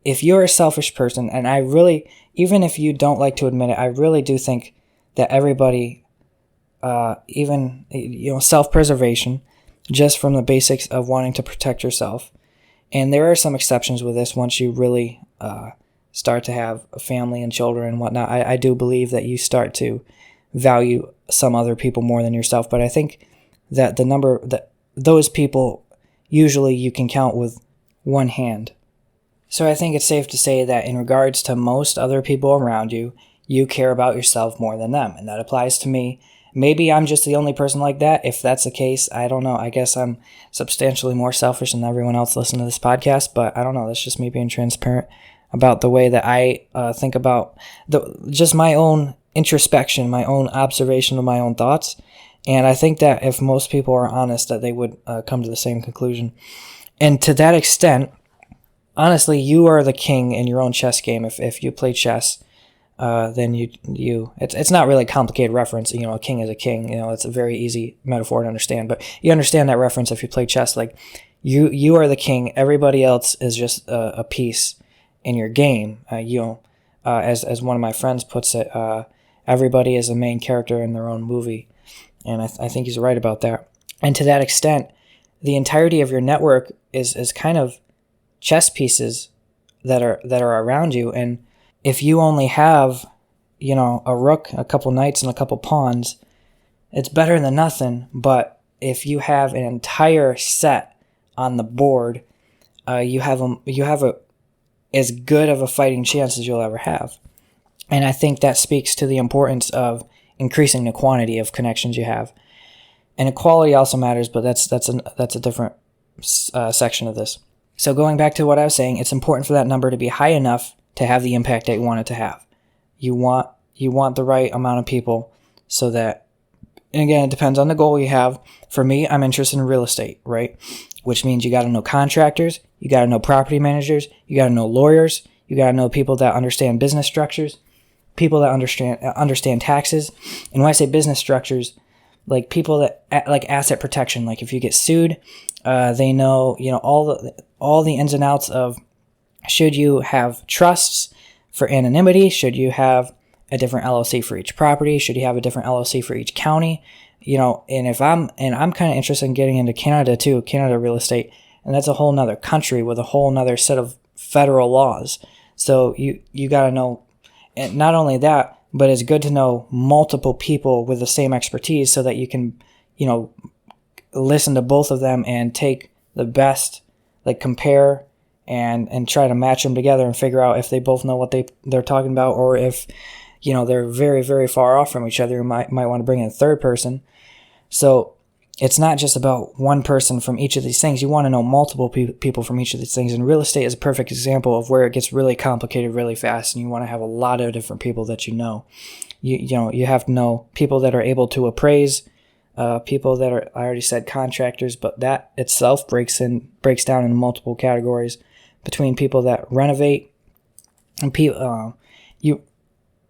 if you're a selfish person, and I really, even if you don't like to admit it, I really do think that everybody, even, self-preservation, just from the basics of wanting to protect yourself. And there are some exceptions with this once you really start to have a family and children and whatnot. I do believe that you start to value some other people more than yourself. But I think that the number that those people usually you can count with one hand. So I think it's safe to say that in regards to most other people around you, you care about yourself more than them. And that applies to me. Maybe I'm just the only person like that. If that's the case, I don't know. I guess I'm substantially more selfish than everyone else listening to this podcast, but I don't know. That's just me being transparent about the way that I think about just my own introspection, my own observation of my own thoughts. And I think that if most people are honest, that they would come to the same conclusion. And to that extent, honestly, you are the king in your own chess game. If you play chess, then it's not really a complicated reference. A king is a king. It's a very easy metaphor to understand. But you understand that reference if you play chess. Like you are the king. Everybody else is just a piece in your game. As one of my friends puts it, everybody is a main character in their own movie, and I think he's right about that. And to that extent, the entirety of your network is kind of chess pieces that are around you. And if you only have, a rook, a couple knights, and a couple pawns, it's better than nothing. But if you have an entire set on the board, you have as good of a fighting chance as you'll ever have. And I think that speaks to the importance of increasing the quantity of connections you have. And equality also matters, but that's a different section of this. So going back to what I was saying, it's important for that number to be high enough to have the impact that you want it to have. You want the right amount of people so that, and again, it depends on the goal you have. For me, I'm interested in real estate, right? Which means you got to know contractors, you got to know property managers, you got to know lawyers, you got to know people that understand business structures, people that understand taxes. And when I say business structures, like people that like asset protection, like if you get sued, they know, all the ins and outs of, should you have trusts for anonymity? Should you have a different LLC for each property? Should you have a different LLC for each county? And I'm kind of interested in getting into Canada too, Canada real estate. And that's a whole nother country with a whole nother set of federal laws. So you got to know, and not only that, but it's good to know multiple people with the same expertise so that you can, listen to both of them and take the best, like compare and try to match them together and figure out if they both know what they're talking about, or if, they're very, very far off from each other. You might want to bring in a third person. So it's not just about one person from each of these things. You want to know multiple people from each of these things. And real estate is a perfect example of where it gets really complicated really fast, and you want to have a lot of different people that you know. You have to know people that are able to appraise, people that are, I already said contractors, but that itself breaks down into multiple categories between people that renovate and people,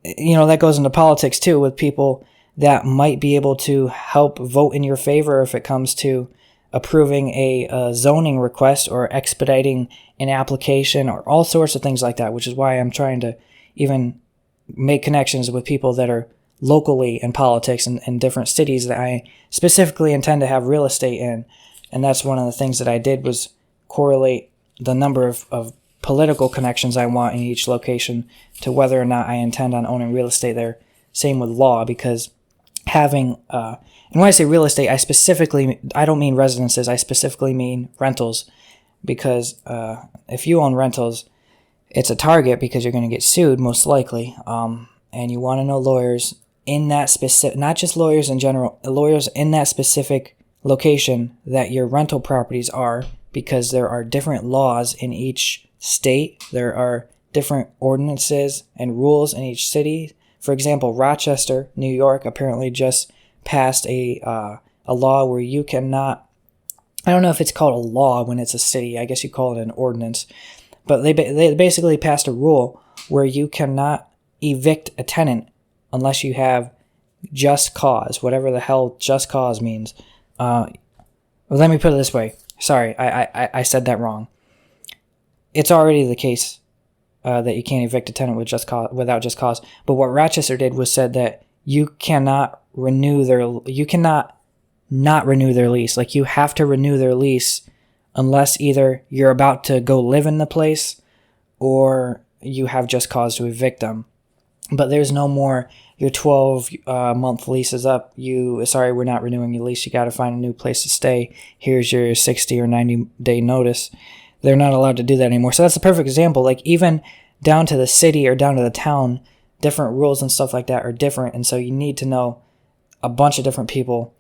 that goes into politics too, with people that might be able to help vote in your favor if it comes to approving a zoning request or expediting an application or all sorts of things like that, which is why I'm trying to even make connections with people that are locally in politics in different cities that I specifically intend to have real estate in. And that's one of the things that I did, was correlate the number of political connections I want in each location to whether or not I intend on owning real estate there. Same with law, because having, and when I say real estate, I don't mean residences, I specifically mean rentals, because if you own rentals, it's a target because you're going to get sued most likely, and you want to know lawyers in that specific, not just lawyers in general, lawyers in that specific location that your rental properties are, because there are different laws in each state. There are different ordinances and rules in each city. For example, Rochester, New York, apparently just passed a law where you cannot, I don't know if it's called a law when it's a city, I guess you call it an ordinance, but they basically passed a rule where you cannot evict a tenant unless you have just cause, whatever the hell just cause means. Let me put it this way. Sorry, I said that wrong. It's already the case that you can't evict a tenant without just cause. But what Rochester did was said that you cannot not renew their lease. Like, you have to renew their lease unless either you're about to go live in the place or you have just cause to evict them. But there's no more, your 12-month lease is up. Sorry, we're not renewing your lease. You got to find a new place to stay. Here's your 60 or 90-day notice. They're not allowed to do that anymore. So that's a perfect example. Like, even down to the city or down to the town, different rules and stuff like that are different. And so you need to know a bunch of different people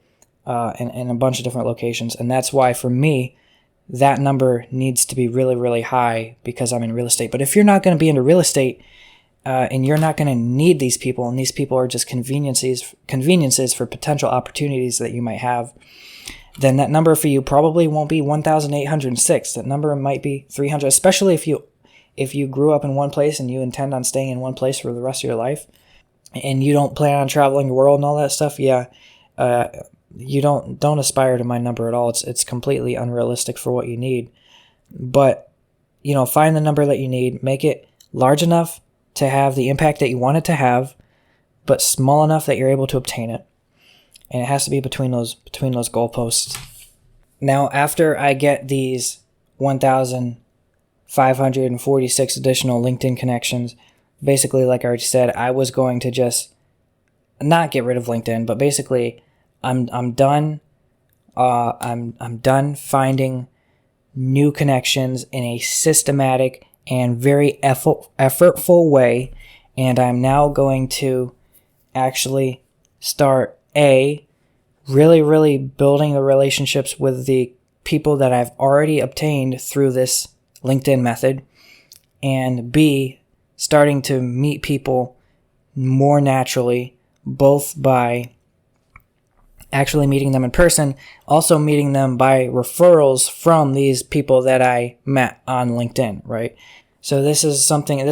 in a bunch of different locations. And that's why, for me, that number needs to be really, really high because I'm in real estate. But if you're not going to be into real estate, and you're not going to need these people, and these people are just conveniences for potential opportunities that you might have, then that number for you probably won't be 1,806. That number might be 300, especially if you grew up in one place and you intend on staying in one place for the rest of your life, and you don't plan on traveling the world and all that stuff. Yeah, you don't aspire to my number at all. It's completely unrealistic for what you need. But find the number that you need, make it large enough to have the impact that you want it to have, but small enough that you're able to obtain it. And it has to be between those goalposts. Now, after I get these 1,546 additional LinkedIn connections, basically, like I already said, I was going to just not get rid of LinkedIn, but basically, I'm done. I'm done finding new connections in a systematic and very effortful way, and I'm now going to actually start really, really building the relationships with the people that I've already obtained through this LinkedIn method, and B, starting to meet people more naturally, both by actually meeting them in person, also meeting them by referrals from these people that I met on LinkedIn, right? So this is something, and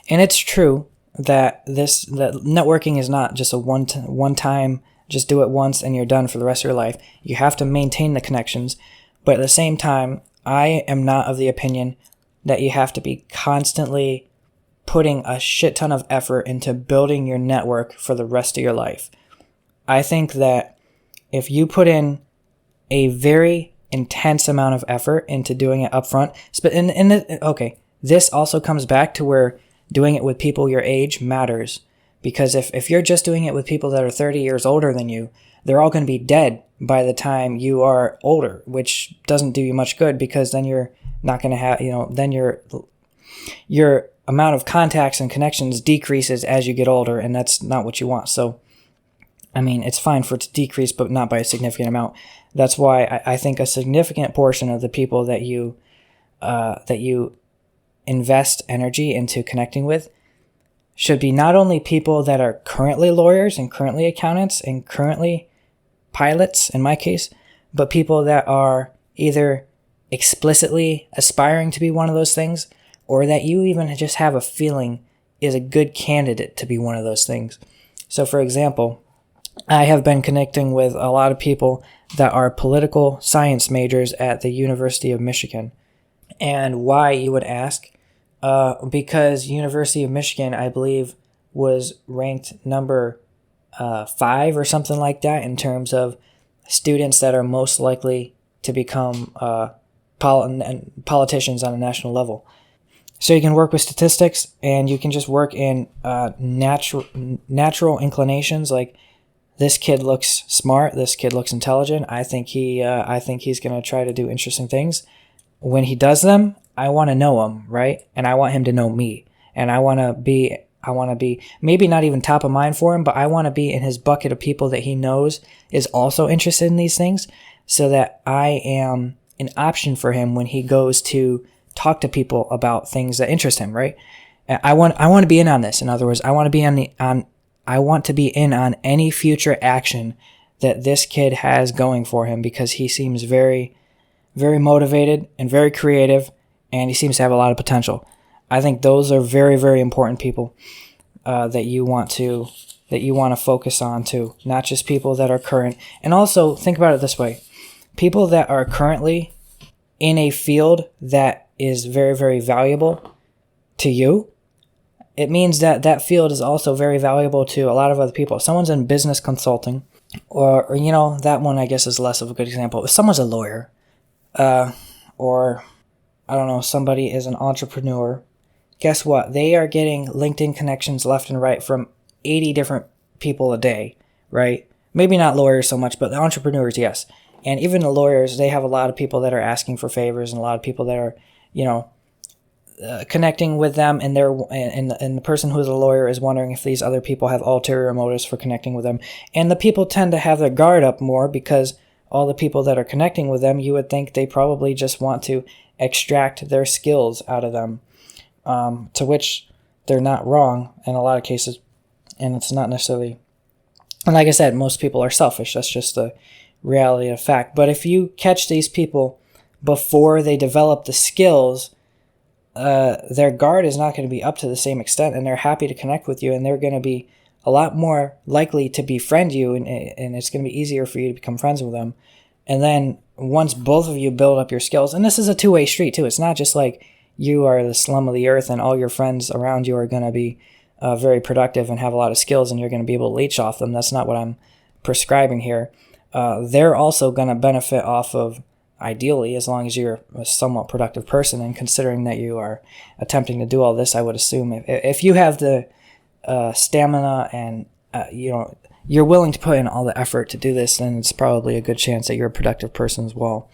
it's true that that networking is not just a one time, just do it once and you're done for the rest of your life. You have to maintain the connections, but at the same time, I am not of the opinion that you have to be constantly putting a shit ton of effort into building your network for the rest of your life. I think that if you put in a very intense amount of effort into doing it up front, this also comes back to where doing it with people your age matters. Because if you're just doing it with people that are 30 years older than you, they're all going to be dead by the time you are older, which doesn't do you much good, because then you're not going to have, then your amount of contacts and connections decreases as you get older, and that's not what you want. So, it's fine for it to decrease, but not by a significant amount. That's why I think a significant portion of the people that you invest energy into connecting with should be not only people that are currently lawyers and currently accountants and currently pilots, in my case, but people that are either explicitly aspiring to be one of those things, or that you even just have a feeling is a good candidate to be one of those things. So, for example, I have been connecting with a lot of people that are political science majors at the University of Michigan. And why, you would ask? Because University of Michigan, I believe, was ranked number 5 or something like that in terms of students that are most likely to become politicians on a national level. So you can work with statistics, and you can just work in natural inclinations. Like, this kid looks smart, this kid looks intelligent. I think he's going to try to do interesting things. When he does them, I want to know him, right? And I want him to know me. And I want to be maybe not even top of mind for him, but I want to be in his bucket of people that he knows is also interested in these things, so that I am an option for him when he goes to talk to people about things that interest him, right? I want to be in on this. In other words, I want to be in on any future action that this kid has going for him, because he seems very, very motivated and very creative, and he seems to have a lot of potential. I think those are very, very important people that you want to focus on too, not just people that are current. And also think about it this way: people that are currently in a field that is very, very valuable to you, it means that that field is also very valuable to a lot of other people. If someone's in business consulting, or that one I guess is less of a good example. If someone's a lawyer, or I don't know, somebody is an entrepreneur, guess what? They are getting LinkedIn connections left and right from 80 different people a day, right? Maybe not lawyers so much, but the entrepreneurs, yes. And even the lawyers, they have a lot of people that are asking for favors, and a lot of people that are, connecting with them, and the person who's a lawyer is wondering if these other people have ulterior motives for connecting with them. And the people tend to have their guard up more, because all the people that are connecting with them, you would think they probably just want to extract their skills out of them, to which they're not wrong in a lot of cases. And it's not necessarily, and like I said, most people are selfish. That's just the reality of fact. But if you catch these people before they develop the skills, their guard is not going to be up to the same extent, and they're happy to connect with you, and they're going to be a lot more likely to befriend you, and it's going to be easier for you to become friends with them. And then once both of you build up your skills, and this is a two-way street too. It's not just like you are the slum of the earth and all your friends around you are going to be very productive and have a lot of skills, and you're going to be able to leech off them. That's not what I'm prescribing here. They're also going to benefit off of, ideally, as long as you're a somewhat productive person. And considering that you are attempting to do all this, I would assume if you have the stamina and you're willing to put in all the effort to do this, then it's probably a good chance that you're a productive person as well.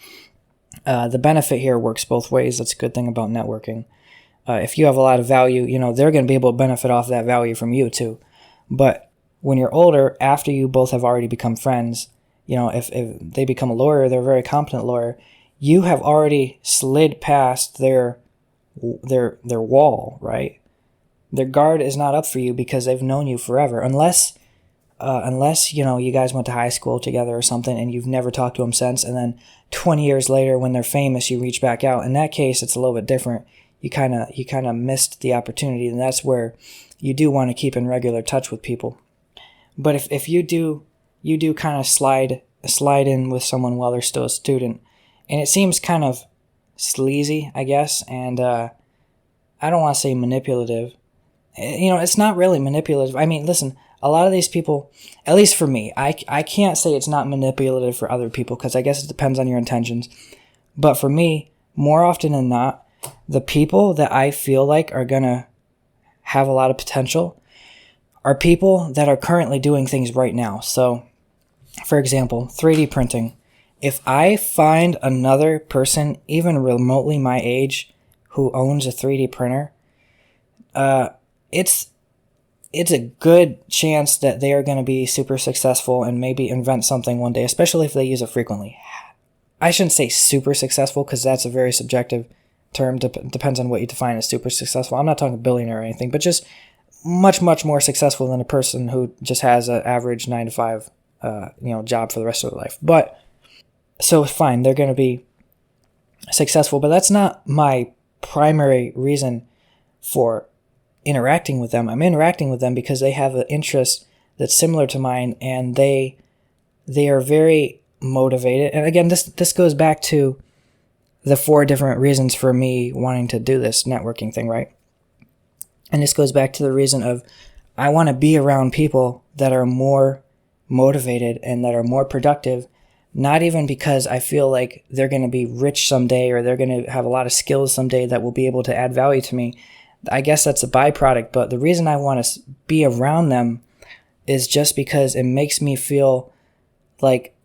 The benefit here works both ways. That's a good thing about networking. If you have a lot of value, they're going to be able to benefit off that value from you too. But when you're older, after you both have already become friends, if they become a lawyer, they're a very competent lawyer, you have already slid past their wall, right? Their guard is not up for you because they've known you forever. Unless you guys went to high school together or something and you've never talked to them since, and then 20 years later when they're famous, you reach back out. In that case, it's a little bit different. You kind of missed the opportunity, and that's where you do want to keep in regular touch with people. But if you do kind of slide in with someone while they're still a student, and it seems kind of sleazy, I guess, and I don't want to say manipulative. It's not really manipulative. I mean, listen, a lot of these people, at least for me, I can't say it's not manipulative for other people, because I guess it depends on your intentions. But for me, more often than not, the people that I feel like are going to have a lot of potential are people that are currently doing things right now. So, for example, 3D printing. If I find another person, even remotely my age, who owns a 3D printer, it's a good chance that they are going to be super successful and maybe invent something one day, especially if they use it frequently. I shouldn't say super successful, because that's a very subjective term. Depends on what you define as super successful. I'm not talking billionaire or anything, but just much, much more successful than a person who just has an average 9-to-5 job for the rest of their life. But so fine, they're going to be successful, but that's not my primary reason for interacting with them. I'm interacting with them because they have an interest that's similar to mine, and they are very motivated. And again, this goes back to the 4 different reasons for me wanting to do this networking thing, right? And this goes back to the reason of I want to be around people that are more motivated and that are more productive, not even because I feel like they're going to be rich someday or they're going to have a lot of skills someday that will be able to add value to me. I guess that's a byproduct, but the reason I want to be around them is just because it makes me feel like,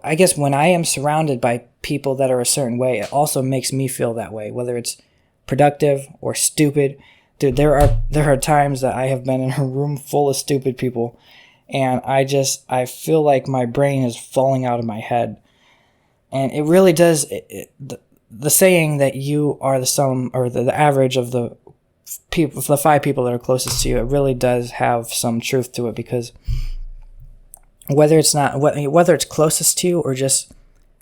I guess when I am surrounded by people that are a certain way, it also makes me feel that way, whether it's productive or stupid. Dude, there are times that I have been in a room full of stupid people, and I feel like my brain is falling out of my head. And it really does, the saying that you are the sum or the average of the people, the 5 people that are closest to you, it really does have some truth to it, because whether it's closest to you or just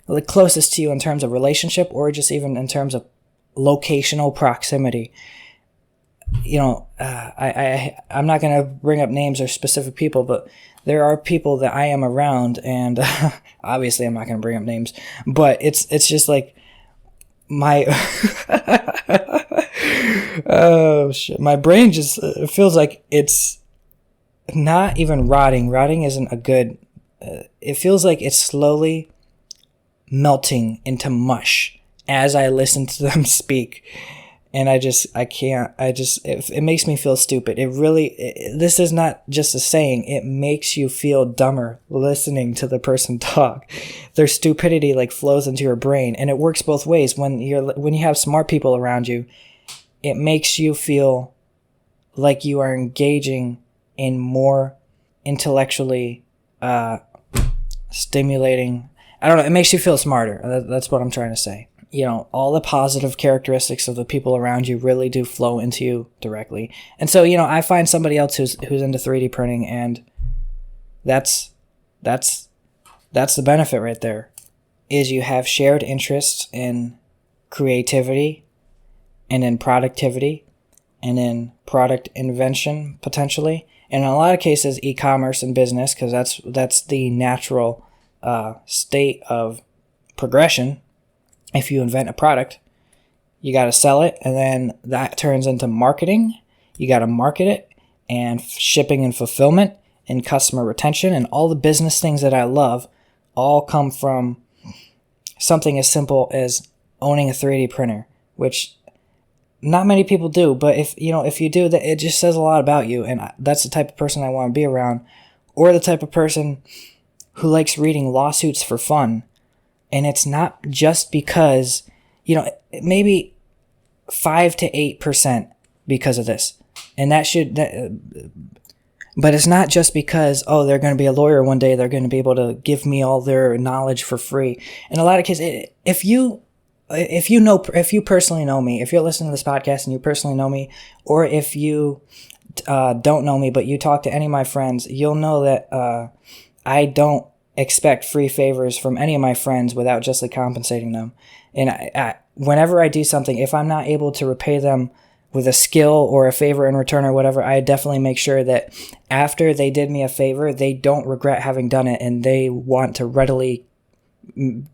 like closest to you in terms of relationship, or just even in terms of locational proximity, I'm not going to bring up names or specific people, but there are people that I am around, and obviously I'm not going to bring up names, but it's just like my oh shit, my brain just feels like it's not even rotting. Rotting isn't a good. It feels like it's slowly melting into mush as I listen to them speak. And it makes me feel stupid. This is not just a saying. It makes you feel dumber listening to the person talk. Their stupidity like flows into your brain, and it works both ways. When you have smart people around you, it makes you feel like you are engaging in more intellectually stimulating. I don't know. It makes you feel smarter. That's what I'm trying to say. All the positive characteristics of the people around you really do flow into you directly. And so, I find somebody else who's into 3D printing, and that's the benefit right there, is you have shared interests in creativity and in productivity and in product invention, potentially. And in a lot of cases, e-commerce and business, because that's the natural state of progression. If you invent a product, you got to sell it, and then that turns into marketing. You got to market it, and shipping and fulfillment and customer retention, and all the business things that I love all come from something as simple as owning a 3D printer, which not many people do, but if you do that, it just says a lot about you, and that's the type of person I want to be around, or the type of person who likes reading lawsuits for fun. And it's not just because, maybe 5 to 8% because of this. And but it's not just because, they're going to be a lawyer one day, they're going to be able to give me all their knowledge for free. In a lot of cases, if you personally know me, if you're listening to this podcast and you personally know me, or if you don't know me, but you talk to any of my friends, you'll know that I don't expect free favors from any of my friends without justly compensating them. And whenever I do something, if I'm not able to repay them with a skill or a favor in return or whatever, I definitely make sure that after they did me a favor, they don't regret having done it, and they want to readily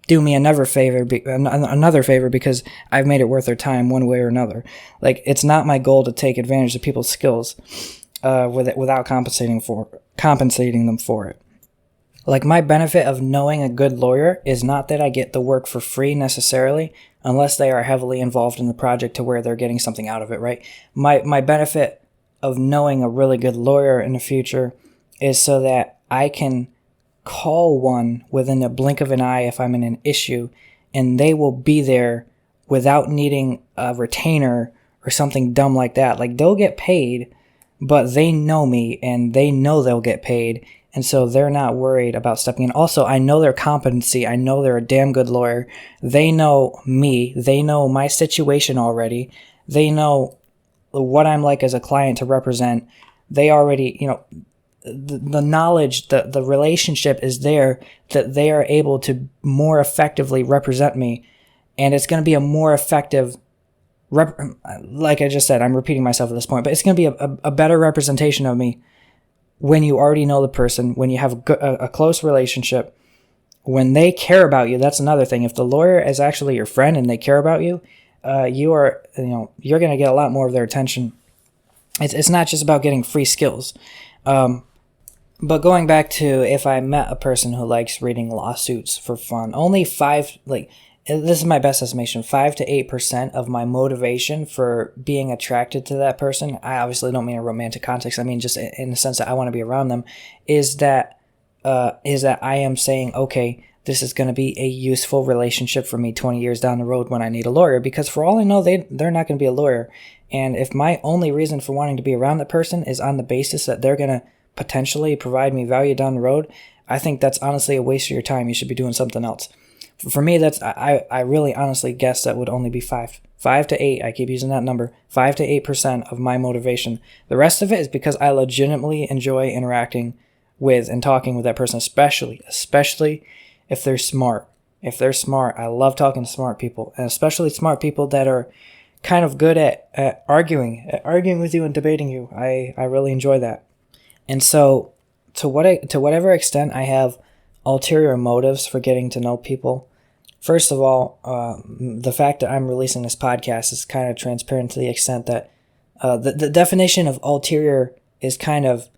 do me another favor because I've made it worth their time one way or another. Like, it's not my goal to take advantage of people's skills without compensating them for it. Like, my benefit of knowing a good lawyer is not that I get the work for free necessarily, unless they are heavily involved in the project to where they're getting something out of it, right? My benefit of knowing a really good lawyer in the future is so that I can call one within a blink of an eye if I'm in an issue, and they will be there without needing a retainer or something dumb like that. Like, they'll get paid, but they know me and they know they'll get paid. And so they're not worried about stepping in. Also, I know their competency. I know they're a damn good lawyer. They know me. They know my situation already. They know what I'm like as a client to represent. They already, the knowledge, the relationship is there that they are able to more effectively represent me. And it's going to be a more effective, like I just said, I'm repeating myself at this point, but it's going to be a better representation of me when you already know the person, when you have a close relationship, when they care about you. That's another thing. If the lawyer is actually your friend and they care about you, you're going to get a lot more of their attention. It's not just about getting free skills. But going back to if I met a person who likes reading lawsuits for fun, only 5, this is my best estimation, 5 to 8% of my motivation for being attracted to that person, I obviously don't mean a romantic context, I mean just in the sense that I want to be around them, is that I am saying, okay, this is going to be a useful relationship for me 20 years down the road when I need a lawyer, because for all I know, they're not going to be a lawyer. And if my only reason for wanting to be around that person is on the basis that they're going to potentially provide me value down the road, I think that's honestly a waste of your time. You should be doing something else. For me, I really honestly guess that would only be 5 to 8. I keep using that number, 5 to 8% of my motivation. The rest of it is because I legitimately enjoy interacting with and talking with that person, especially if they're smart. If they're smart, I love talking to smart people, and especially smart people that are kind of good at arguing with you and debating you. I really enjoy that. And so to whatever extent I have ulterior motives for getting to know people, first of all, the fact that I'm releasing this podcast is kind of transparent to the extent that the definition of ulterior is kind of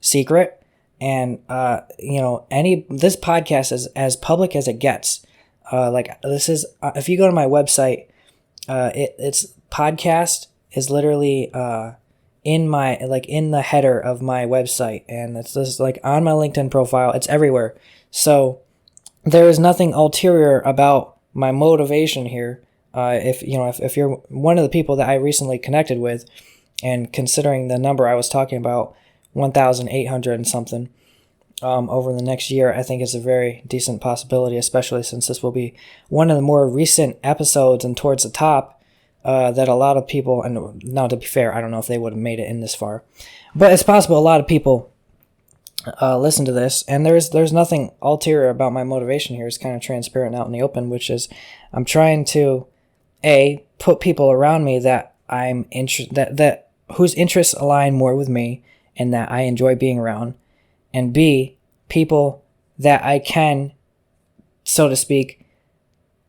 secret. And, this podcast is as public as it gets. This is, if you go to my website, it's podcast is literally, in the header of my website. And it's just on my LinkedIn profile, it's everywhere. So there is nothing ulterior about my motivation here. If you're one of the people that I recently connected with, and considering the number I was talking about, 1,800 and something over the next year, I think is a very decent possibility, especially since this will be one of the more recent episodes and towards the top that a lot of people, and now to be fair, I don't know if they would have made it in this far, but it's possible a lot of people listen to this, and there's nothing ulterior about my motivation here. It's kind of transparent out in the open, which is I'm trying to put people around me that I'm that whose interests align more with me and that I enjoy being around, and B, people that I can, so to speak,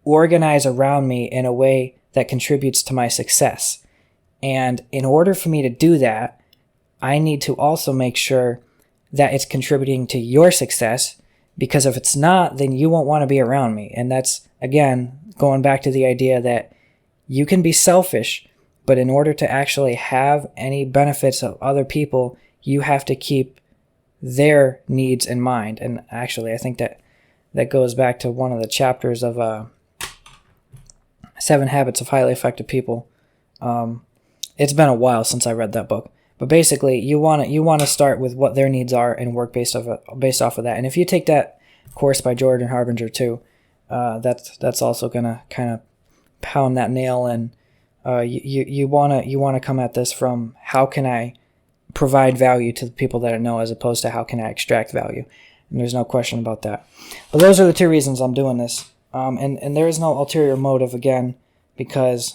organize around me in a way that contributes to my success. And in order for me to do that, I need to also make sure that it's contributing to your success, because if it's not, then you won't want to be around me. And that's, again, going back to the idea that you can be selfish, but in order to actually have any benefits of other people, you have to keep their needs in mind. And actually, I think that goes back to one of the chapters of 7 Habits of Highly Effective People. It's been a while since I read that book, but basically, you want to start with what their needs are and work based off of that. And if you take that course by Jordan Harbinger too, that's also gonna kind of pound that nail. And you wanna come at this from how can I provide value to the people that I know, as opposed to how can I extract value. And there's no question about that. But those are the 2 reasons I'm doing this. And there is no ulterior motive, again, because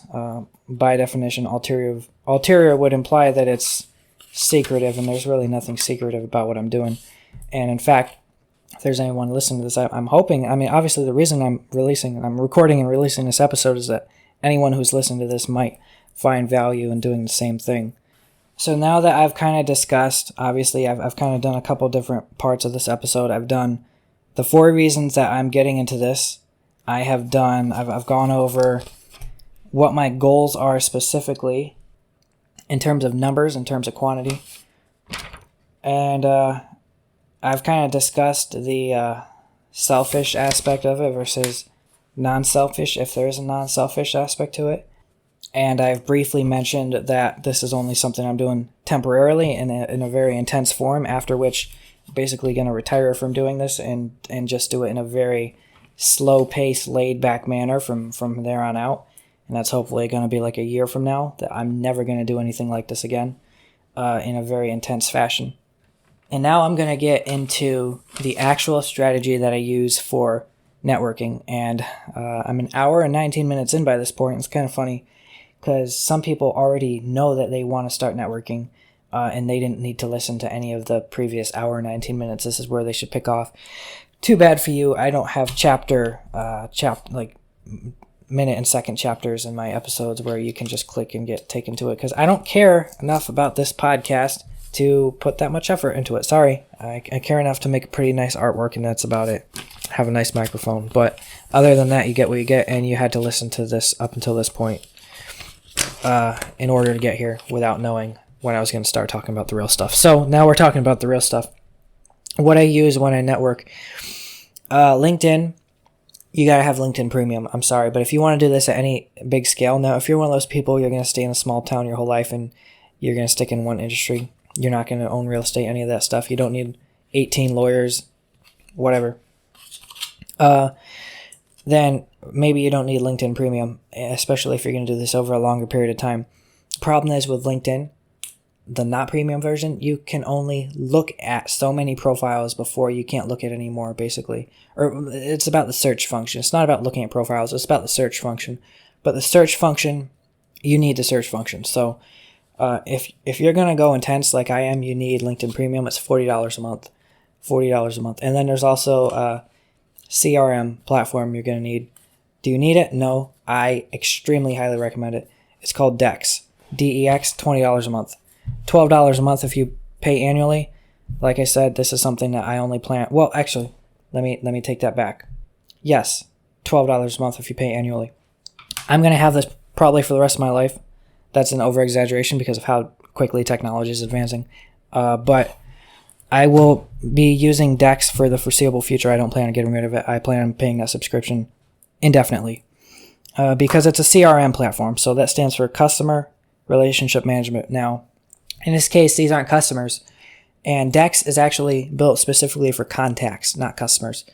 by definition, ulterior would imply that it's secretive, and there's really nothing secretive about what I'm doing. And in fact, if there's anyone listening to this, I'm hoping, obviously the reason I'm recording and releasing this episode is that anyone who's listening to this might find value in doing the same thing. So now that I've kind of discussed, obviously I've kind of done a couple different parts of this episode. I've done the 4 reasons that I'm getting into this. I've gone over what my goals are specifically in terms of numbers, in terms of quantity. And I've kind of discussed the selfish aspect of it versus non-selfish, if there is a non-selfish aspect to it. And I've briefly mentioned that this is only something I'm doing temporarily in a very intense form, after which I'm basically going to retire from doing this and just do it in a very slow-paced, laid-back manner from there on out. And that's hopefully going to be like a year from now, that I'm never going to do anything like this again in a very intense fashion. And now I'm going to get into the actual strategy that I use for networking. And I'm an hour and 19 minutes in by this point. It's kind of funny because some people already know that they want to start networking and they didn't need to listen to any of the previous hour and 19 minutes. This is where they should pick off. Too bad for you. I don't have minute and second chapters in my episodes where you can just click and get taken to it, because I don't care enough about this podcast to put that much effort into it. Sorry, I care enough to make pretty nice artwork, and that's about it. Have a nice microphone, but other than that, you get what you get, and you had to listen to this up until this point in order to get here without knowing when I was going to start talking about the real stuff. So now we're talking about the real stuff. What I use when I network. LinkedIn, you got to have LinkedIn Premium. I'm sorry, but if you want to do this at any big scale, now, if you're one of those people, you're going to stay in a small town your whole life and you're going to stick in one industry. You're not going to own real estate, any of that stuff. You don't need 18 lawyers, whatever. Then maybe you don't need LinkedIn Premium, especially if you're going to do this over a longer period of time. Problem is with LinkedIn, the not premium version, you can only look at so many profiles before you can't look at any more, basically. Or it's about the search function. It's not about looking at profiles. It's about the search function. But the search function, you need the search function. So if you're going to go intense like I am, you need LinkedIn Premium. It's $40 a month. $40 a month. And then there's also a CRM platform you're going to need. Do you need it? No. I extremely highly recommend it. It's called Dex. DEX, $20 a month. $12 a month if you pay annually. Like I said, this is something that I only plan. Well, actually, let me take that back. Yes, $12 a month if you pay annually. I'm going to have this probably for the rest of my life. That's an over-exaggeration because of how quickly technology is advancing. But I will be using Dex for the foreseeable future. I don't plan on getting rid of it. I plan on paying that subscription indefinitely because it's a CRM platform. So that stands for Customer Relationship Management. Now, in this case, these aren't customers, and Dex is actually built specifically for contacts, not customers,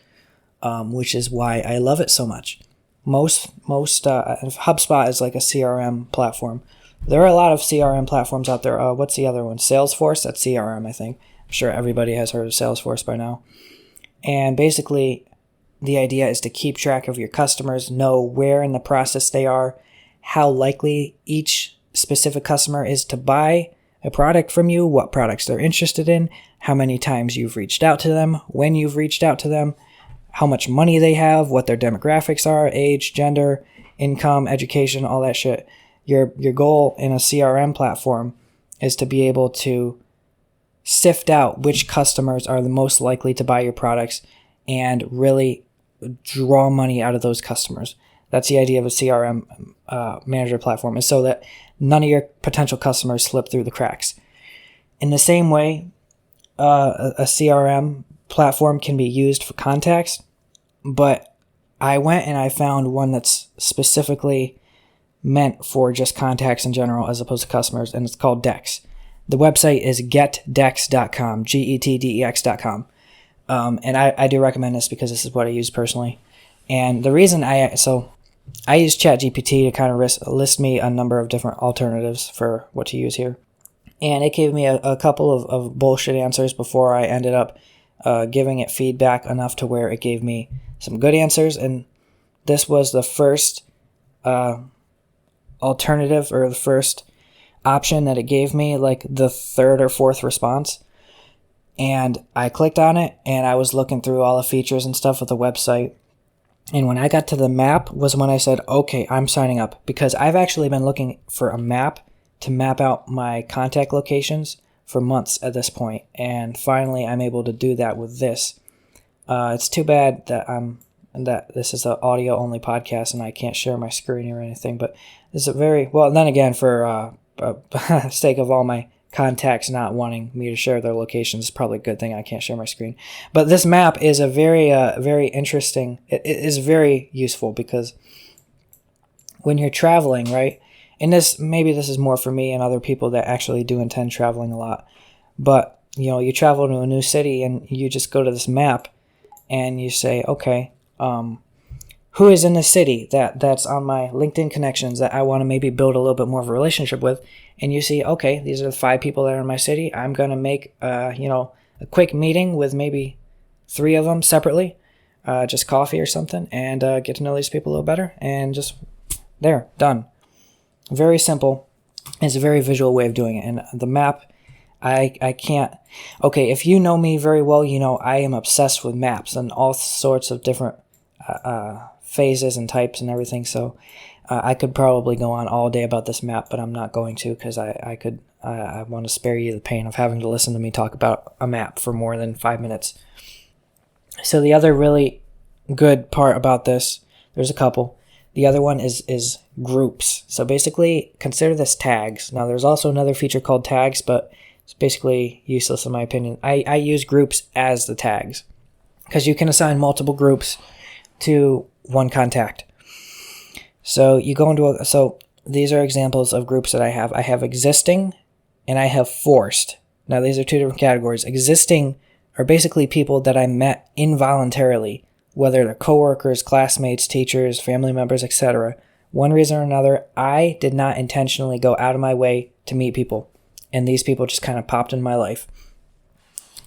which is why I love it so much. HubSpot is like a CRM platform. There are a lot of CRM platforms out there. What's the other one? Salesforce? That's CRM, I think. I'm sure everybody has heard of Salesforce by now. And basically, the idea is to keep track of your customers, know where in the process they are, how likely each specific customer is to buy a product from you, what products they're interested in, how many times you've reached out to them, when you've reached out to them, how much money they have, what their demographics are, age, gender, income, education, all that shit. Your goal in a CRM platform is to be able to sift out which customers are the most likely to buy your products and really draw money out of those customers. That's the idea of a CRM manager platform, is so that none of your potential customers slip through the cracks. In the same way, a CRM platform can be used for contacts, but I went and I found one that's specifically meant for just contacts in general as opposed to customers, and it's called Dex. The website is getdex.com, getdex.com. And I do recommend this because this is what I use personally. And the reason I use ChatGPT to kind of list me a number of different alternatives for what to use here. And it gave me a couple of bullshit answers before I ended up giving it feedback enough to where it gave me some good answers. And this was the first alternative, or the first option that it gave me, like the third or fourth response. And I clicked on it, and I was looking through all the features and stuff of the website. And when I got to the map was when I said, okay, I'm signing up, because I've actually been looking for a map to map out my contact locations for months at this point. And finally, I'm able to do that with this. It's too bad that this is an audio only podcast and I can't share my screen or anything, but this is then again, for sake of all my contacts not wanting me to share their locations, it's probably a good thing I can't share my screen. But this map is a very interesting, it is very useful, because when you're traveling, right, and maybe this is more for me and other people that actually do intend traveling a lot, but you travel to a new city and you just go to this map and you say, okay, who is in the city that's on my LinkedIn connections that I want to maybe build a little bit more of a relationship with? And you see, okay, these are the 5 people that are in my city. I'm going to make, a quick meeting with maybe 3 of them separately, just coffee or something, and get to know these people a little better, and just there, done. Very simple. It's a very visual way of doing it. And the map, I can't, okay, if you know me very well, I am obsessed with maps and all sorts of different phases and types and everything. So I could probably go on all day about this map, but I'm not going to, because I want to spare you the pain of having to listen to me talk about a map for more than 5 minutes. So the other really good part about this, there's a couple. The other one is groups. So basically, consider this tags. Now, there's also another feature called tags, but it's basically useless in my opinion. I use groups as the tags, because you can assign multiple groups to one contact. So you go into so these are examples of groups that I have. I have existing and I have forced. Now, these are two different categories. Existing are basically people that I met involuntarily, whether they're coworkers, classmates, teachers, family members, etc. One reason or another, I did not intentionally go out of my way to meet people, and these people just kind of popped in my life.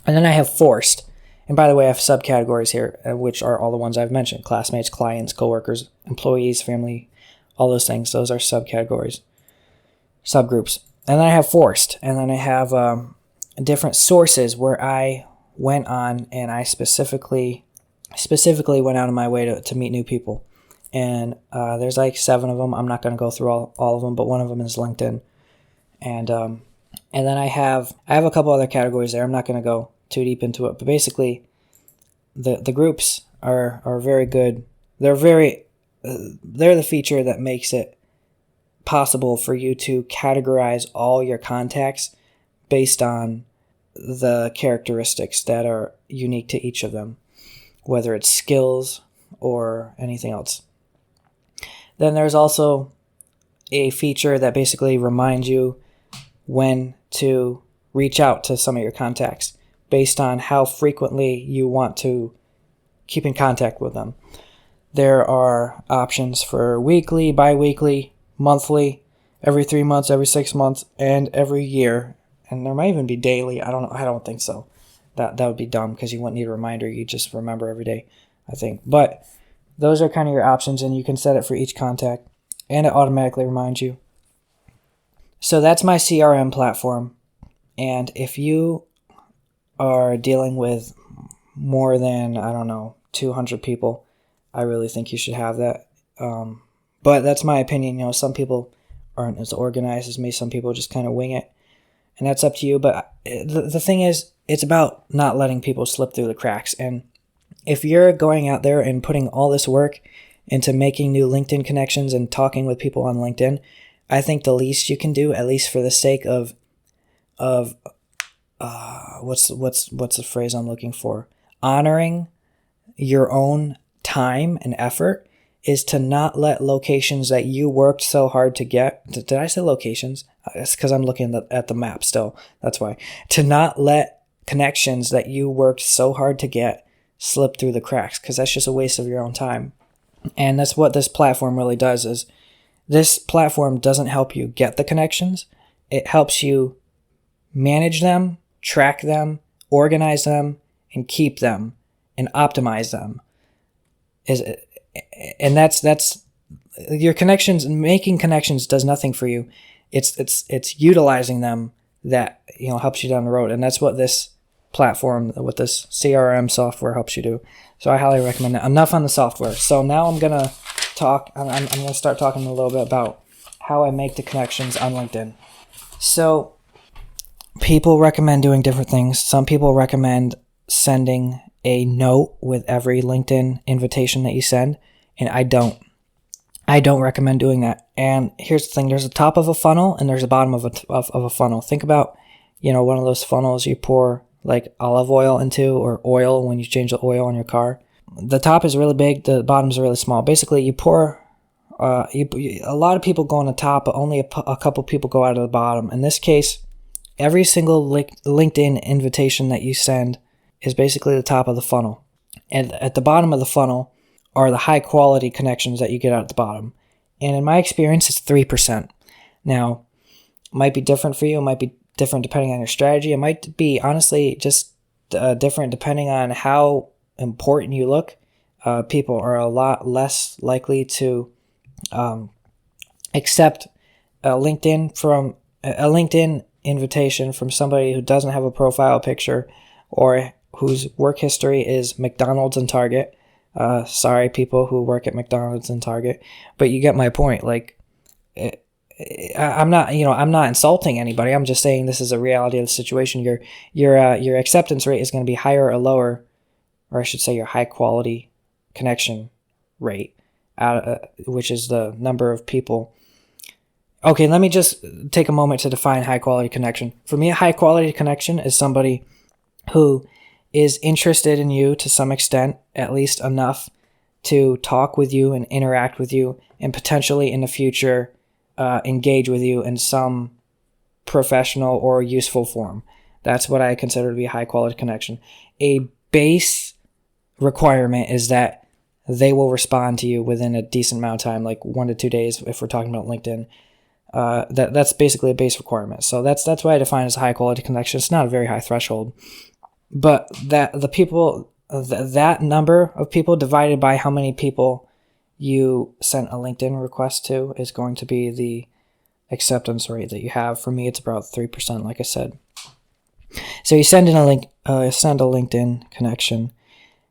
And then I have forced. And by the way, I have subcategories here, which are all the ones I've mentioned: classmates, clients, coworkers, employees, family, all those things. Those are subcategories, subgroups. And then I have forced. And then I have different sources where I went on and I specifically went out of my way to meet new people. And there's like 7 of them. I'm not going to go through all of them, but one of them is LinkedIn. And then I have a couple other categories there. I'm not going to go too deep into it, but basically the groups are very good. They're the feature that makes it possible for you to categorize all your contacts based on the characteristics that are unique to each of them, whether it's skills or anything else. Then there's also a feature that basically reminds you when to reach out to some of your contacts based on how frequently you want to keep in contact with them. There are options for weekly, bi-weekly, monthly, every 3 months, every 6 months, and every year. And there might even be daily. I don't know. I don't think so. That would be dumb, because you wouldn't need a reminder. You just remember every day, I think. But those are kind of your options, and you can set it for each contact, and it automatically reminds you. So that's my CRM platform. And if you are dealing with more than, 200 people, I really think you should have that. But that's my opinion. Some people aren't as organized as me. Some people just kind of wing it. And that's up to you. But the thing is, it's about not letting people slip through the cracks. And if you're going out there and putting all this work into making new LinkedIn connections and talking with people on LinkedIn, I think the least you can do, at least for the sake of what's the phrase I'm looking for? Honoring your own time and effort, is to not let locations that you worked so hard to get. Did I say locations? It's because I'm looking at the map still. That's why. To not let connections that you worked so hard to get slip through the cracks, because that's just a waste of your own time. And that's what this platform really does. Is this platform doesn't help you get the connections. It helps you manage them, track them, organize them, and keep them, and optimize them. And that's your connections. Making connections does nothing for you. It's utilizing them that helps you down the road. And that's what this platform, what this CRM software helps you do. So I highly recommend that. Enough on the software. So now I'm gonna talk. I'm gonna start talking a little bit about how I make the connections on LinkedIn. So people recommend doing different things. Some people recommend sending a note with every LinkedIn invitation that you send, and I don't recommend doing that. And here's the thing: there's a top of a funnel and there's a bottom of a funnel. Think about one of those funnels you pour like olive oil into, or oil when you change the oil on your car. The top is really big, the bottom is really small. Basically, you pour a lot of people go on the top, but only a couple people go out of the bottom. In this case, every single LinkedIn invitation that you send is basically the top of the funnel. And at the bottom of the funnel are the high quality connections that you get out at the bottom. And in my experience, it's 3%. Now, it might be different for you. It might be different depending on your strategy. It might be, honestly, just different depending on how important you look. People are a lot less likely to accept a LinkedIn invitation from somebody who doesn't have a profile picture, or whose work history is McDonald's and Target. Sorry, people who work at McDonald's and Target, but you get my point. Like, I'm not, I'm not insulting anybody. I'm just saying this is a reality of the situation. Your acceptance rate is going to be higher or lower, or I should say your high quality connection rate, which is the number of people. Okay, let me just take a moment to define high quality connection. For me, a high quality connection is somebody who is interested in you to some extent, at least enough to talk with you and interact with you, and potentially in the future engage with you in some professional or useful form. That's what I consider to be a high quality connection. A base requirement is that they will respond to you within a decent amount of time, like 1 to 2 days if we're talking about LinkedIn. That's basically a base requirement. So that's why I define it as a high quality connection. It's not a very high threshold, but that number of people divided by how many people you sent a LinkedIn request to is going to be the acceptance rate that you have. For me, it's about 3%, like I said. So you send in send a LinkedIn connection.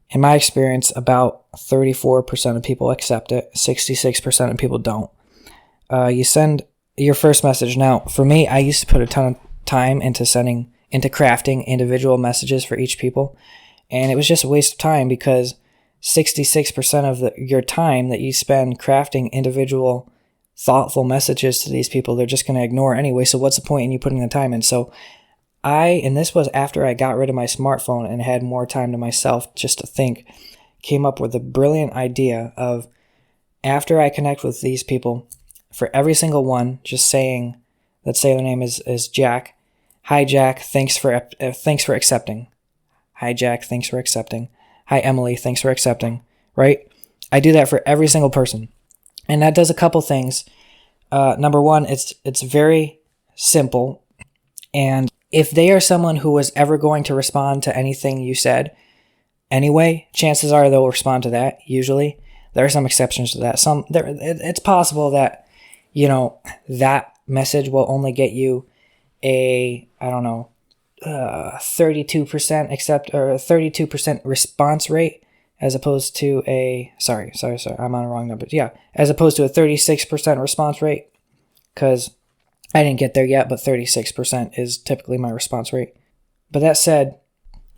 In my experience, about 34% of people accept it. 66% of people don't. You send your first message. Now, for me, I used to put a ton of time into crafting individual messages for each people, and it was just a waste of time because 66% of your time that you spend crafting individual thoughtful messages to these people, they're just going to ignore anyway. So what's the point in you putting the time in? So and this was after I got rid of my smartphone and had more time to myself just to think, came up with a brilliant idea of, after I connect with these people, for every single one, just saying, let's say their name is Jack. Hi, Jack. Thanks for accepting. Hi, Jack. Thanks for accepting. Hi, Emily. Thanks for accepting. Right? I do that for every single person. And that does a couple things. Number one, it's very simple. And if they are someone who was ever going to respond to anything you said anyway, chances are they'll respond to that, usually. There are some exceptions to that. It's possible that, that message will only get you a, 32% accept or 32% response rate as opposed to sorry, I'm on the wrong number. Yeah, as opposed to a 36% response rate, because I didn't get there yet, but 36% is typically my response rate. But that said,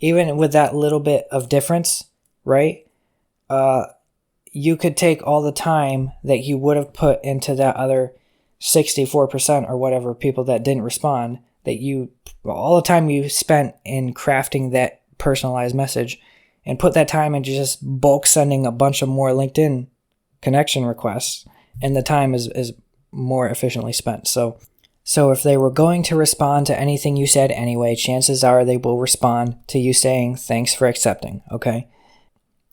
even with that little bit of difference, right, you could take all the time that you would have put into that other 64% or whatever people that didn't respond, all the time you spent in crafting that personalized message, and put that time into just bulk sending a bunch of more LinkedIn connection requests, and the time is more efficiently spent. So if they were going to respond to anything you said anyway, chances are they will respond to you saying, thanks for accepting, okay?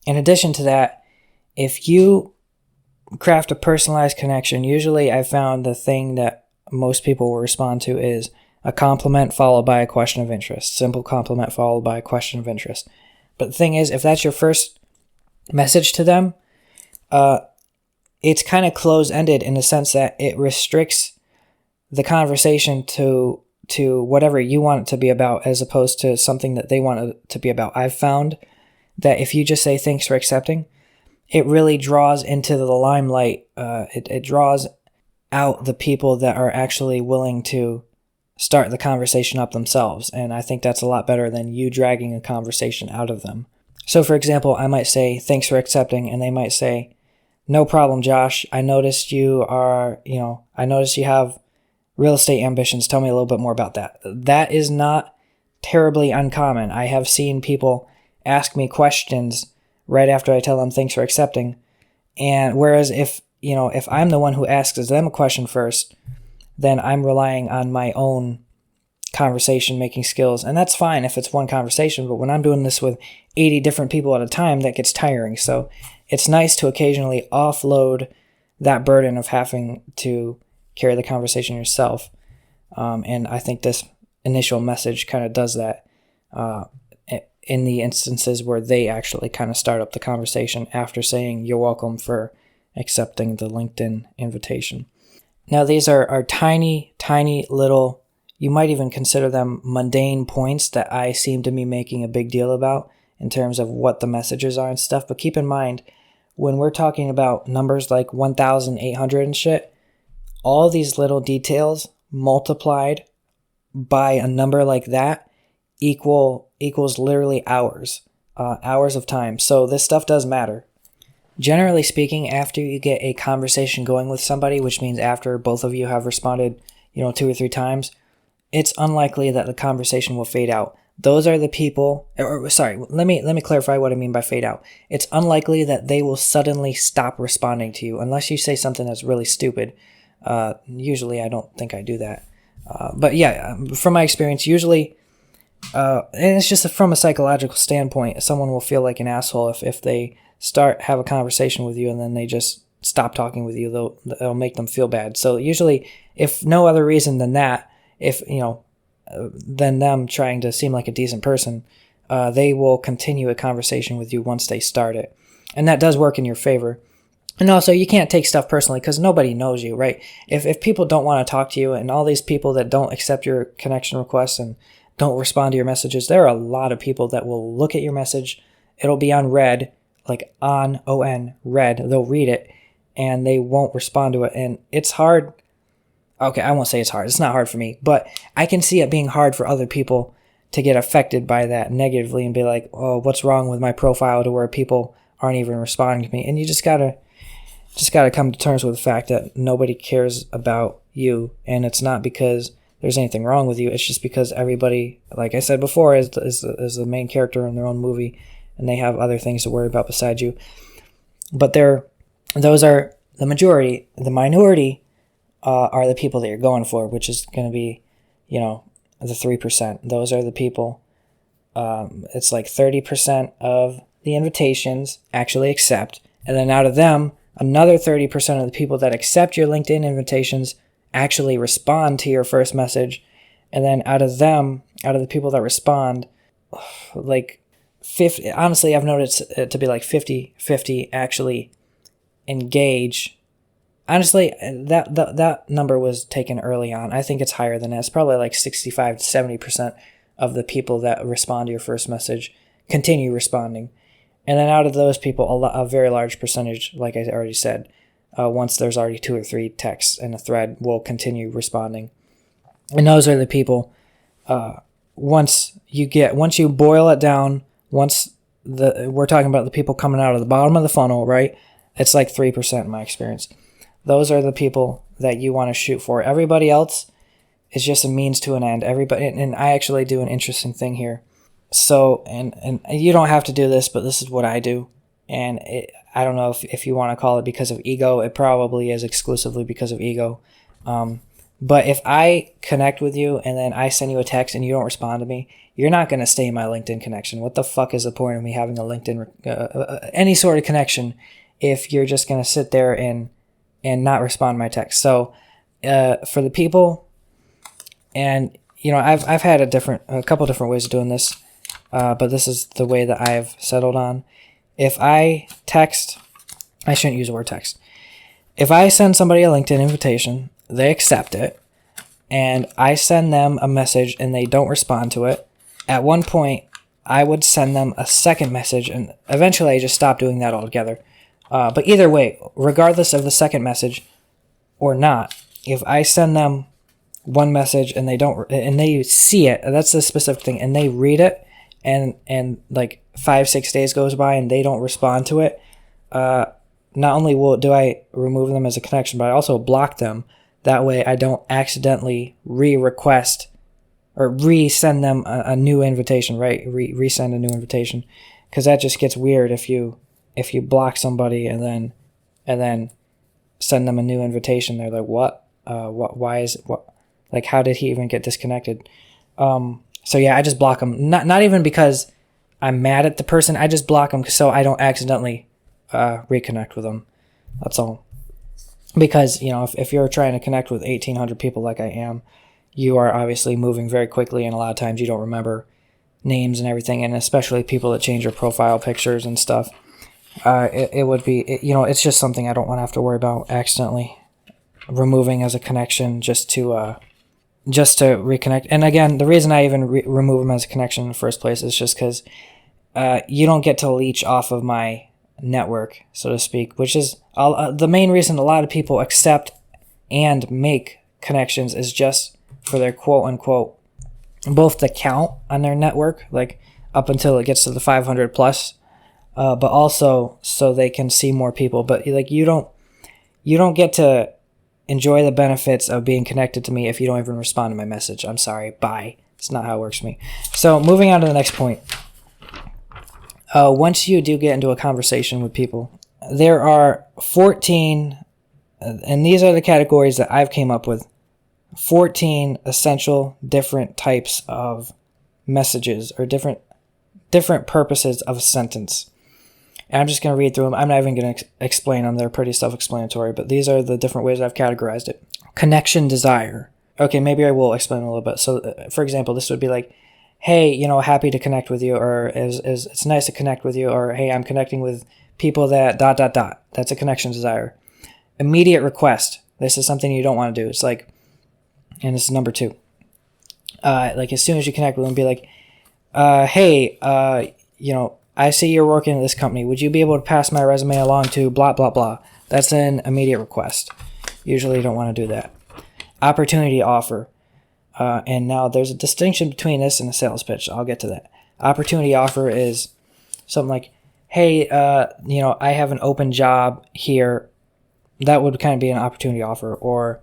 In addition to that, if you craft a personalized connection, usually I found the thing that most people will respond to is a compliment followed by a question of interest. Simple compliment followed by a question of interest. But the thing is, if that's your first message to them, it's kind of close-ended in the sense that it restricts the conversation to whatever you want it to be about, as opposed to something that they want it to be about. I've found that if you just say thanks for accepting, it really draws into the limelight. It draws out the people that are actually willing to start the conversation up themselves. And I think that's a lot better than you dragging a conversation out of them. So for example, I might say, thanks for accepting. And they might say, no problem, Josh. I noticed you have real estate ambitions. Tell me a little bit more about that. That is not terribly uncommon. I have seen people ask me questions right after I tell them thanks for accepting. And whereas if I'm the one who asks them a question first, then I'm relying on my own conversation making skills. And that's fine if it's one conversation, but when I'm doing this with 80 different people at a time, that gets tiring. So it's nice to occasionally offload that burden of having to carry the conversation yourself. And I think this initial message kind of does that in the instances where they actually kind of start up the conversation after saying, you're welcome for accepting the LinkedIn invitation. Now, these are tiny, tiny little, you might even consider them mundane points that I seem to be making a big deal about. in terms of what the messages are and stuff. But keep in mind, when we're talking about numbers like 1,800 and shit, all these little details multiplied by a number like that equals literally hours of time. So this stuff does matter. Generally speaking, after you get a conversation going with somebody, which means after both of you have responded, 2 or 3 times, it's unlikely that the conversation will fade out. Those are the people, let me clarify what I mean by fade out. It's unlikely that they will suddenly stop responding to you unless you say something that's really stupid. Usually I don't think I do that. But yeah, from my experience, usually, and it's just from a psychological standpoint, someone will feel like an asshole if they have a conversation with you and then they just stop talking with you. They'll make them feel bad. So usually, if no other reason than that, than them trying to seem like a decent person, they will continue a conversation with you once they start it. And that does work in your favor. And also, you can't take stuff personally because nobody knows you, right? If people don't want to talk to you, and all these people that don't accept your connection requests and don't respond to your messages, there are a lot of people that will look at your message. It'll be on red, like on red. They'll read it and they won't respond to it. And it's hard. Okay, I won't say it's hard. It's not hard for me, but I can see it being hard for other people to get affected by that negatively and be like, oh, what's wrong with my profile to where people aren't even responding to me? And you just gotta come to terms with the fact that nobody cares about you, and it's not because there's anything wrong with you. It's just because everybody, like I said before, is the main character in their own movie, and they have other things to worry about besides you. But those are the majority. The minority are the people that you're going for, which is going to be, the 3%. Those are the people. It's like 30% of the invitations actually accept, and then out of them, another 30% of the people that accept your LinkedIn invitations actually respond to your first message. And then out of the people that respond, like 50, honestly, I've noticed it to be like 50-50 actually engage. Honestly, that number was taken early on. I think it's higher than that. It's probably like 65 to 70% of the people that respond to your first message continue responding. And then out of those people, a very large percentage, like I already said, once there's already 2 or 3 texts in a thread, will continue responding. And those are the people, once you boil it down, we're talking about the people coming out of the bottom of the funnel, right? It's like 3% in my experience. Those are the people that you want to shoot for. Everybody else is just a means to an end. And I actually do an interesting thing here. So, and you don't have to do this, but this is what I do. And I don't know if you want to call it because of ego. It probably is exclusively because of ego. But if I connect with you and then I send you a text and you don't respond to me, you're not going to stay in my LinkedIn connection. What the fuck is the point of me having a LinkedIn, any sort of connection, if you're just going to sit there and not respond to my text? So, for the people, and I've had a couple different ways of doing this. But this is the way that I've settled on. If I text, I shouldn't use the word text. If I send somebody a LinkedIn invitation, they accept it, and I send them a message and they don't respond to it, at one point, I would send them a second message, and eventually I just stopped doing that altogether. But either way, regardless of the second message or not, if I send them one message and they see it, that's the specific thing, and they read it, and like 5-6 days goes by and they don't respond to it, not only do I remove them as a connection, but I also block them. That way I don't accidentally re-request or resend them a new invitation, right? Resend a new invitation, because that just gets weird if you block somebody and then send them a new invitation. They're like, what? Why is it? What? Like, how did he even get disconnected? So yeah, I just block them. Not even because I'm mad at the person. I just block them so I don't accidentally reconnect with them. That's all. Because, if you're trying to connect with 1,800 people like I am, you are obviously moving very quickly, and a lot of times you don't remember names and everything, and especially people that change your profile pictures and stuff. It would be, it's just something I don't want to have to worry about accidentally removing as a connection just to reconnect. And again, the reason I even remove them as a connection in the first place is just because you don't get to leech off of my network, so to speak, which is the main reason a lot of people accept and make connections is just for their quote unquote, both the count on their network, like up until it gets to the 500 plus, but also so they can see more people. But like you don't get to enjoy the benefits of being connected to me if you don't even respond to my message. I'm sorry, bye. It's not how it works for me. So moving on to the next point. Once you do get into a conversation with people, there are 14, and these are the categories that I've came up with, 14 essential different types of messages or different purposes of a sentence. And I'm just going to read through them. I'm not even going to explain them. They're pretty self-explanatory, but these are the different ways I've categorized it. Connection desire. Okay, maybe I will explain a little bit. So, for example, this would be like, hey, happy to connect with you, or it's nice to connect with you, or hey, I'm connecting with people that ... That's a connection desire. Immediate request. This is something you don't want to do. It's like, and this is number 2. Like as soon as you connect with them, be like, hey, I see you're working at this company. Would you be able to pass my resume along to blah, blah, blah? That's an immediate request. Usually you don't want to do that. Opportunity offer. And now there's a distinction between this and a sales pitch. I'll get to that. Opportunity offer is something like, hey, I have an open job here. That would kind of be an opportunity offer. Or,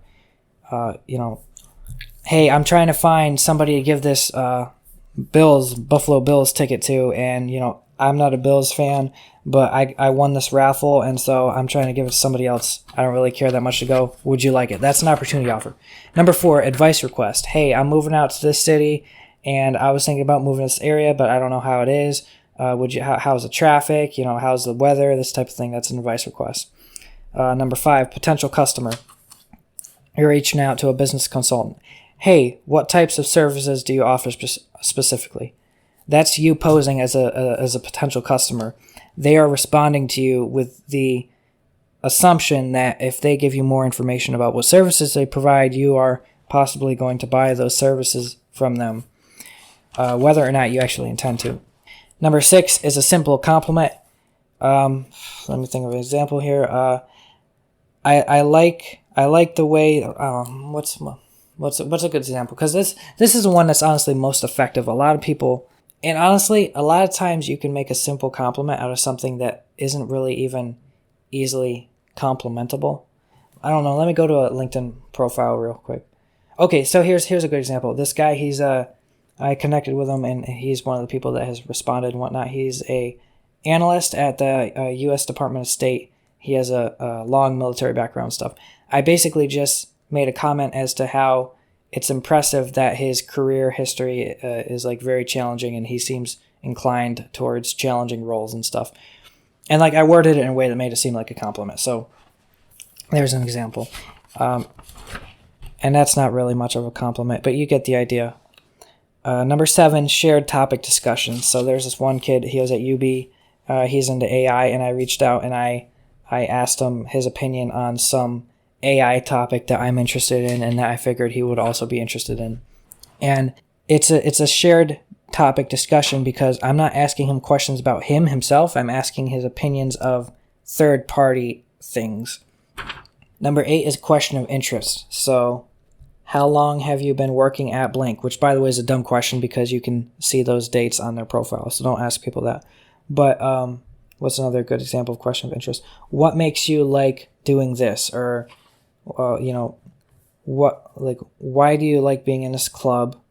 hey, I'm trying to find somebody to give this Buffalo Bills ticket to, and, I'm not a Bills fan, but I won this raffle, and so I'm trying to give it to somebody else. I don't really care that much to go. Would you like it? That's an opportunity offer. Number 4, advice request. Hey, I'm moving out to this city, and I was thinking about moving to this area, but I don't know how it is. How's the traffic? How's the weather? This type of thing. That's an advice request. Number 5, potential customer. You're reaching out to a business consultant. Hey, what types of services do you offer specifically? That's you posing as a potential customer. They are responding to you with the assumption that if they give you more information about what services they provide, you are possibly going to buy those services from them, whether or not you actually intend to. Number 6 is a simple compliment. Let me think of an example here. I like the way. What's a good example? Because this is the one that's honestly most effective. A lot of people. And honestly, a lot of times you can make a simple compliment out of something that isn't really even easily complimentable. I don't know. Let me go to a LinkedIn profile real quick. Okay, so here's a good example. This guy, I connected with him, and he's one of the people that has responded and whatnot. He's a analyst at the U.S. Department of State. He has a long military background and stuff. I basically just made a comment as to how it's impressive that his career history is like very challenging, and he seems inclined towards challenging roles and stuff. And like I worded it in a way that made it seem like a compliment. So there's an example. And that's not really much of a compliment, but you get the idea. Number 7, shared topic discussions. So there's this one kid, he was at UB, he's into AI, and I reached out and I asked him his opinion on some AI topic that I'm interested in and that I figured he would also be interested in. And it's a shared topic discussion because I'm not asking him questions about him himself. I'm asking his opinions of third-party things. Number 8 is question of interest. So how long have you been working at blank? Which, by the way, is a dumb question because you can see those dates on their profile. So don't ask people that. But what's another good example of question of interest? What makes you like doing this? Or why do you like being in this club?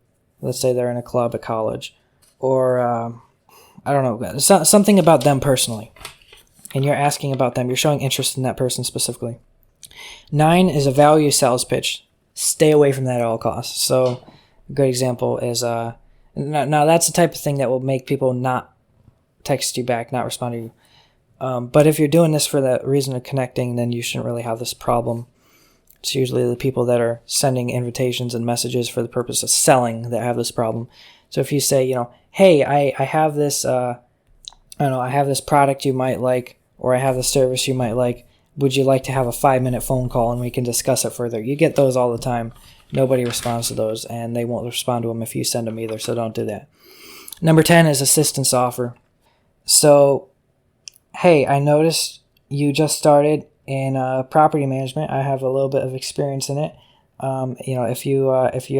Let's say they're in a club at college. Or, I don't know, something about them personally. And you're asking about them. You're showing interest in that person specifically. 9 is a value sales pitch. Stay away from that at all costs. So a good example is, now that's the type of thing that will make people not text you back, not respond to you. But if you're doing this for the reason of connecting, then you shouldn't really have this problem. It's usually the people that are sending invitations and messages for the purpose of selling that have this problem. So if you say, hey, I have this, I have this product you might like, or I have this service you might like. Would you like to have a 5-minute phone call and we can discuss it further? You get those all the time. Nobody responds to those, and they won't respond to them if you send them either, so don't do that. Number 10 is assistance offer. So, hey, I noticed you just started in property management. I have a little bit of experience in it. If you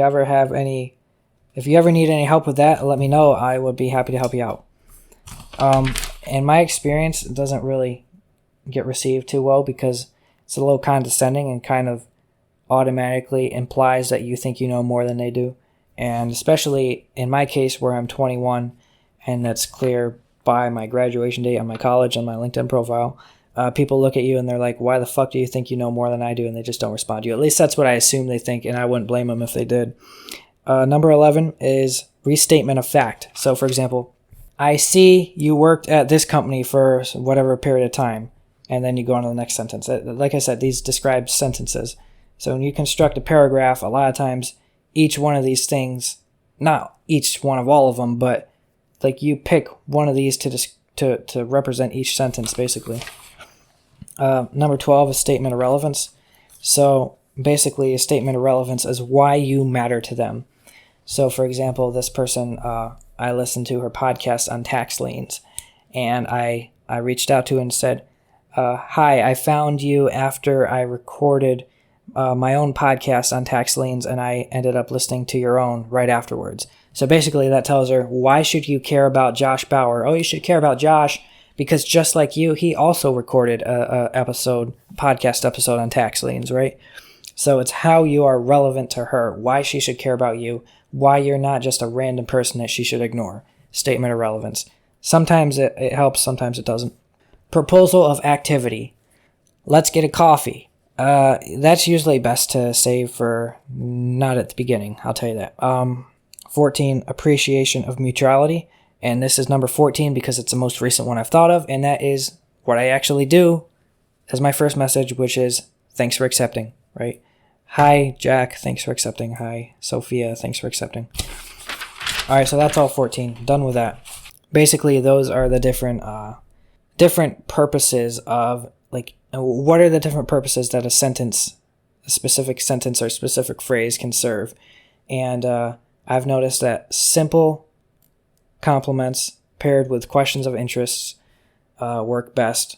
ever need any help with that, let me know. I would be happy to help you out. In my experience, it doesn't really get received too well because it's a little condescending and kind of automatically implies that you think you know more than they do. And especially in my case where I'm 21, and that's clear by my graduation date on my college on my LinkedIn profile, people look at you and they're like, why the fuck do you think you know more than I do? And they just don't respond to you. At least that's what I assume they think, and I wouldn't blame them if they did. Number 11 is restatement of fact. So, for example, I see you worked at this company for whatever period of time, and then you go on to the next sentence. Like I said, these describe sentences. So when you construct a paragraph, a lot of times each one of these things, not each one of all of them, but like you pick one of these to represent each sentence, basically. Number 12 is statement of relevance. So basically a statement of relevance is why you matter to them. So for example, this person, I listened to her podcast on tax liens, and I reached out to her and said, hi, I found you after I recorded my own podcast on tax liens, and I ended up listening to your own right afterwards. So basically that tells her, why should you care about Josh Bauer? Oh, you should care about Josh because just like you, he also recorded a podcast episode on tax liens, right? So it's how you are relevant to her, why she should care about you, why you're not just a random person that she should ignore. Statement of relevance. Sometimes it helps, sometimes it doesn't. Proposal of activity. Let's get a coffee. That's usually best to save for not at the beginning, I'll tell you that. 14, appreciation of mutuality. And this is number 14 because it's the most recent one I've thought of, and that is what I actually do as my first message, which is thanks for accepting, right? Hi, Jack, thanks for accepting. Hi, Sophia, thanks for accepting. All right, so that's all 14. Done with that. Basically, those are the different purposes of, like, what are the different purposes that a specific sentence or specific phrase can serve. And I've noticed that simple compliments paired with questions of interest work best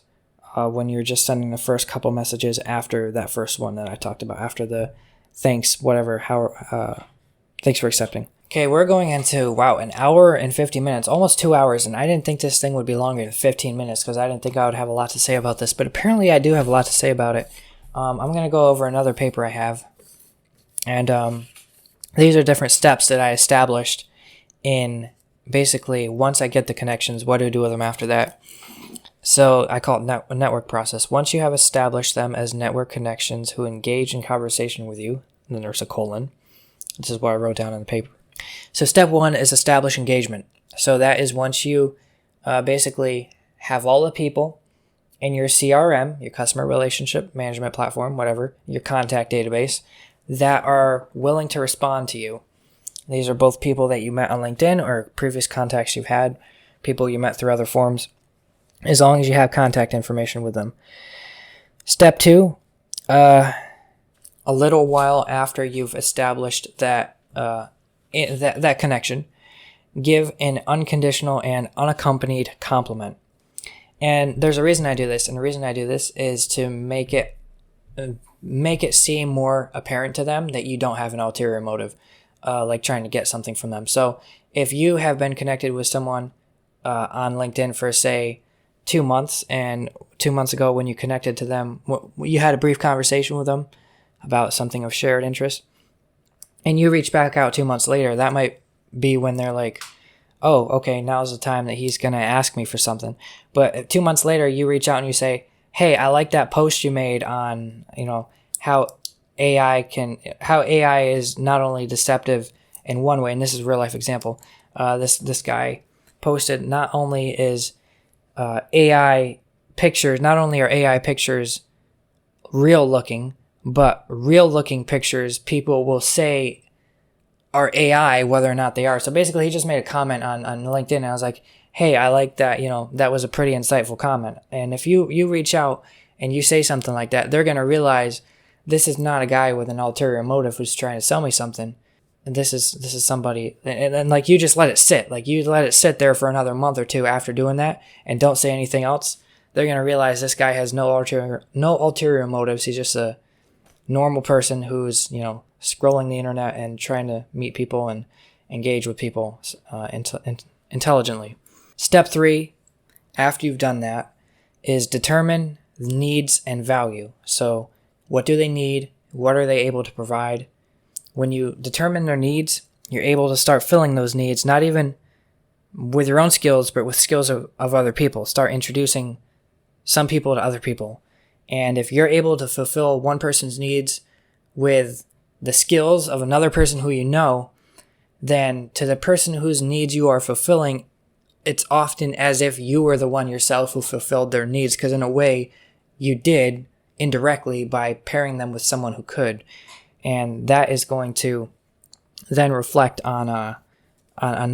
when you're just sending the first couple messages after that first one that I talked about, after the thanks, whatever, thanks for accepting. Okay, we're going into, an hour and 50 minutes, almost 2 hours, and I didn't think this thing would be longer than 15 minutes because I didn't think I would have a lot to say about this, but apparently I do have a lot to say about it. I'm going to go over another paper I have, and these are different steps that I established in basically once I get the connections, what do I do with them after that? So I call it network process. Once you have established them as network connections who engage in conversation with you, and then there's a colon. This is what I wrote down in the paper. So step 1 is establish engagement. So that is once you basically have all the people in your CRM, your customer relationship management platform, whatever, your contact database, that are willing to respond to you. These are both people that you met on LinkedIn or previous contacts you've had, people you met through other forums, as long as you have contact information with them. Step 2, a little while after you've established that that connection, give an unconditional and unaccompanied compliment. And there's a reason I do this, and the reason I do this is to make it seem more apparent to them that you don't have an ulterior motive, like trying to get something from them. So if you have been connected with someone on LinkedIn for, say, 2 months, and 2 months ago when you connected to them, you had a brief conversation with them about something of shared interest, and you reach back out 2 months later, that might be when they're like, oh, okay, now's the time that he's going to ask me for something. But 2 months later, you reach out and you say, hey, I like that post you made on, how AI is not only deceptive in one way, and this is a real life example. This guy posted, not only are AI pictures real looking, but real looking pictures people will say are AI whether or not they are. So basically he just made a comment on LinkedIn, and I was like, hey, I like that, that was a pretty insightful comment. And if you reach out and you say something like that, they're going to realize this is not a guy with an ulterior motive who's trying to sell me something. this is somebody, and like you just let it sit. Like you let it sit there for another month or two after doing that and don't say anything else. They're going to realize this guy has no ulterior motives. He's just a normal person who's, scrolling the internet and trying to meet people and engage with people intelligently. Step 3, after you've done that, is determine needs and value. So what do they need? What are they able to provide? When you determine their needs, you're able to start filling those needs, not even with your own skills, but with skills of other people. Start introducing some people to other people. And if you're able to fulfill one person's needs with the skills of another person who you know, then to the person whose needs you are fulfilling, it's often as if you were the one yourself who fulfilled their needs, because in a way you did indirectly by pairing them with someone who could. And that is going to then reflect on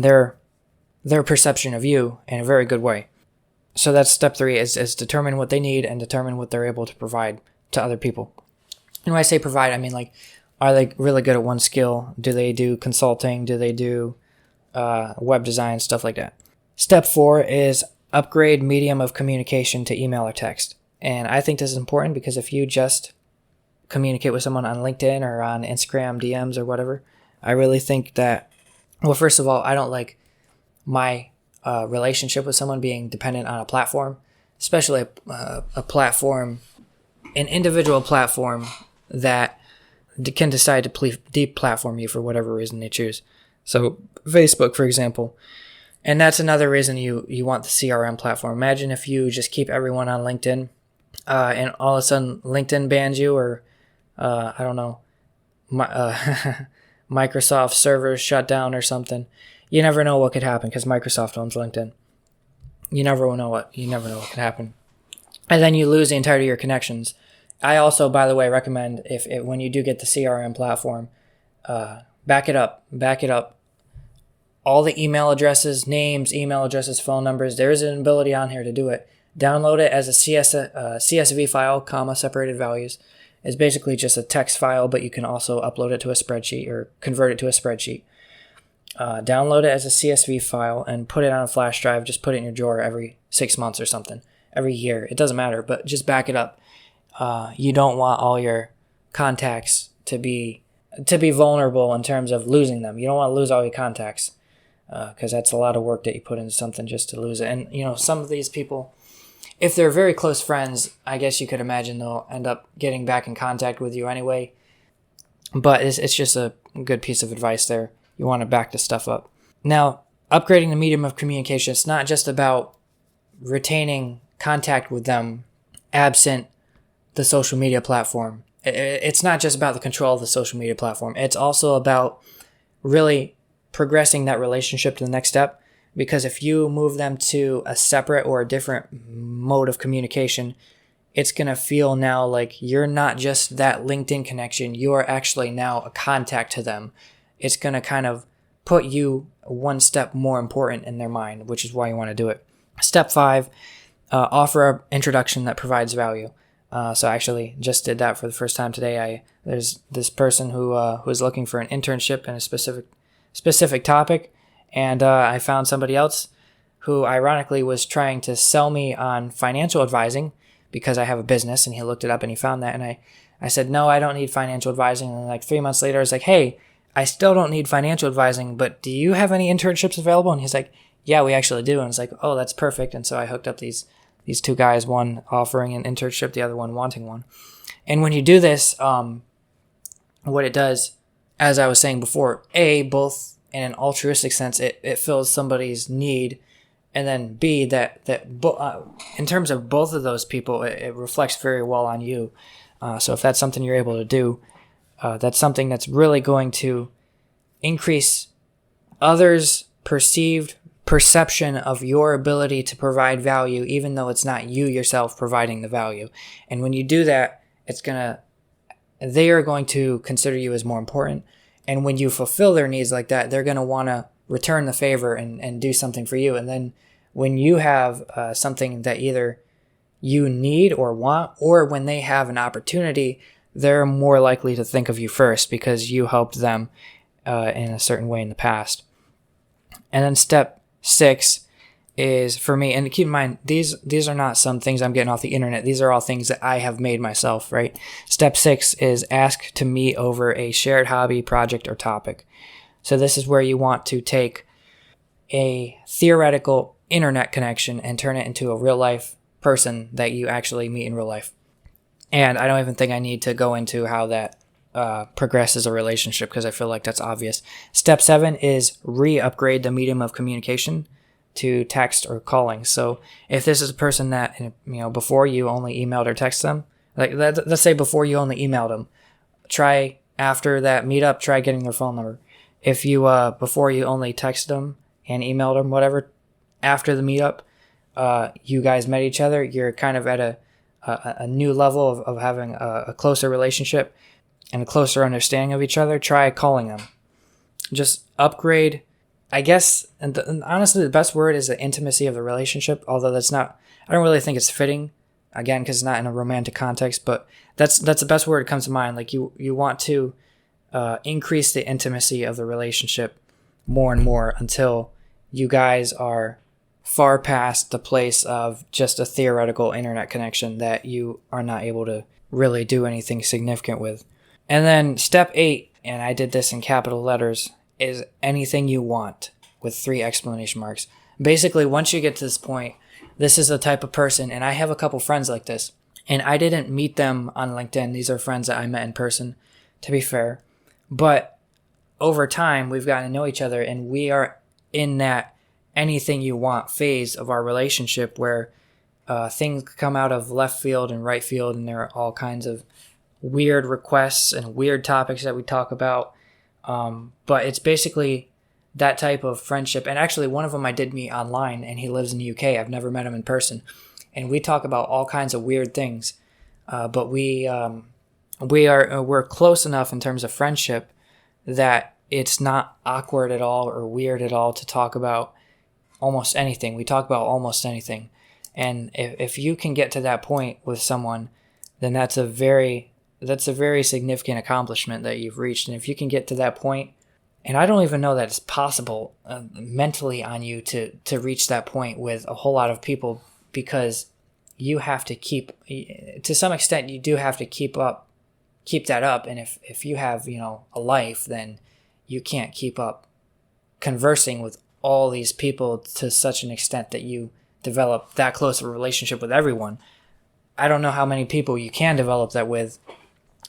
their perception of you in a very good way. So that's step 3 is determine what they need and determine what they're able to provide to other people. And when I say provide, I mean like, are they really good at one skill? Do they do consulting? Do they do web design, stuff like that? Step 4 is upgrade medium of communication to email or text. And I think this is important because if you just communicate with someone on LinkedIn or on Instagram DMs or whatever, I really think that, well, first of all, I don't like my relationship with someone being dependent on a platform, especially a platform, an individual platform that can decide to deplatform you for whatever reason they choose. So Facebook, for example. And that's another reason you want the CRM platform. Imagine if you just keep everyone on LinkedIn and all of a sudden LinkedIn bans you, or I don't know, Microsoft servers shut down or something. You never know what could happen because Microsoft owns LinkedIn. You never know what could happen. And then you lose the entirety of your connections. I also, by the way, recommend if when you do get the CRM platform, back it up. All the email addresses, names, email addresses, phone numbers, there is an ability on here to do it. Download it as a CSV file, separated values. It's basically just a text file, but you can also upload it to a spreadsheet or convert it to a spreadsheet. Download it as a CSV file and put it on a flash drive. Just put it in your drawer every 6 months or something, every year. It doesn't matter, but just back it up. You don't want all your contacts to be vulnerable in terms of losing them. You don't want to lose all your contacts because that's a lot of work that you put into something just to lose it. And, some of these people, if they're very close friends, I guess you could imagine they'll end up getting back in contact with you anyway. But it's just a good piece of advice there. You want to back this stuff up. Now, upgrading the medium of communication, it's not just about retaining contact with them absent the social media platform. It's not just about the control of the social media platform. It's also about really progressing that relationship to the next step. Because if you move them to a separate or a different mode of communication, it's going to feel now like you're not just that LinkedIn connection. You are actually now a contact to them. It's going to kind of put you one step more important in their mind, which is why you want to do it. Step 5, offer an introduction that provides value. So I actually just did that for the first time today. There's this person who was looking for an internship in a specific topic, and I found somebody else who ironically was trying to sell me on financial advising because I have a business, and he looked it up and he found that, and I said, no, I don't need financial advising. And like 3 months later, I was like, hey, I still don't need financial advising, but do you have any internships available? And he's like, yeah, we actually do. And it's like, oh, that's perfect. And so I hooked up these two guys, one offering an internship, the other one wanting one. And when you do this, what it does, as I was saying before, A, both in an altruistic sense, it fills somebody's need, and then B, that in terms of both of those people, it reflects very well on you. So if that's something you're able to do, that's something that's really going to increase others' perception of your ability to provide value, even though it's not you yourself providing the value. And when you do that, they are going to consider you as more important. And when you fulfill their needs like that, they're going to want to return the favor and do something for you. And then when you have something that either you need or want, or when they have an opportunity, they're more likely to think of you first because you helped them in a certain way in the past. And then step 6 is for me, and keep in mind, these are not some things I'm getting off the internet. These are all things that I have made myself, right? Step 6 is ask to meet over a shared hobby, project, or topic. So this is where you want to take a theoretical internet connection and turn it into a real life person that you actually meet in real life. And I don't even think I need to go into how that progresses a relationship, because I feel like that's obvious. Step 7 is re-upgrade the medium of communication to text or calling. So if this is a person that, before you only emailed or text them, like let's say before you only emailed them, try after that meetup, try getting their phone number. If you, before you only texted them and emailed them, whatever, after the meetup, you guys met each other, you're kind of at a new level of having a closer relationship and a closer understanding of each other, try calling them. Just upgrade, I guess, and honestly, the best word is the intimacy of the relationship, although I don't really think it's fitting, again, because it's not in a romantic context, but that's the best word that comes to mind. Like you want to increase the intimacy of the relationship more and more until you guys are far past the place of just a theoretical internet connection that you are not able to really do anything significant with. And then step 8, and I did this in capital letters, is anything you want with 3 exclamation marks. Basically, once you get to this point, this is the type of person, and I have a couple friends like this, and I didn't meet them on LinkedIn. These are friends that I met in person, to be fair. But over time, we've gotten to know each other, and we are in that anything you want phase of our relationship where things come out of left field and right field, and there are all kinds of weird requests and weird topics that we talk about. But it's basically that type of friendship. And actually, one of them I did meet online, and he lives in the UK. I've never met him in person. And we talk about all kinds of weird things. But we're close enough in terms of friendship that it's not awkward at all or weird at all to talk about almost anything. We talk about almost anything. And if you can get to that point with someone, then that's a very significant accomplishment that you've reached. And if you can get to that point, and I don't even know that it's possible mentally on you to reach that point with a whole lot of people, because you have to to some extent, you do have to keep that up. And if you have, a life, then you can't keep up conversing with all these people to such an extent that you develop that close of a relationship with everyone. I don't know how many people you can develop that with.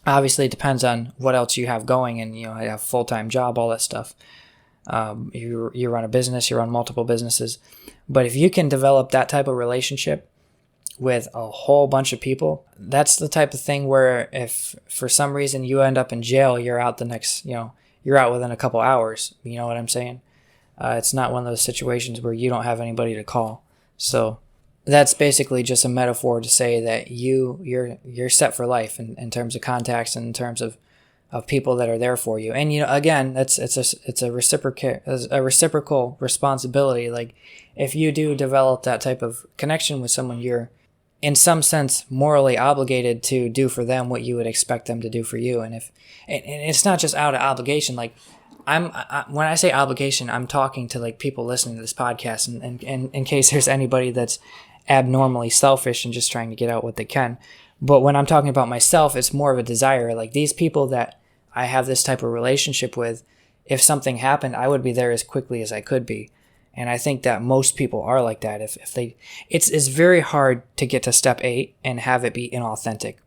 Obviously, it depends on what else you have going, and I have a full-time job, all that stuff. You run a business, you run multiple businesses, but if you can develop that type of relationship with a whole bunch of people, that's the type of thing where if for some reason you end up in jail, you're out you're out within a couple hours. You know what I'm saying? It's not one of those situations where you don't have anybody to call. So that's basically just a metaphor to say that you're set for life in terms of contacts and in terms of people that are there for you. And again, it's a reciprocal responsibility. Like if you do develop that type of connection with someone, you're in some sense morally obligated to do for them what you would expect them to do for you. And it's not just out of obligation. Like when I say obligation, I'm talking to like people listening to this podcast, and in case there's anybody that's abnormally selfish and just trying to get out what they can. But when I'm talking about myself, it's more of a desire. Like these people that I have this type of relationship with, if something happened, I would be there as quickly as I could be. And I think that most people are like that. It's very hard to get to step 8 and have it be inauthentic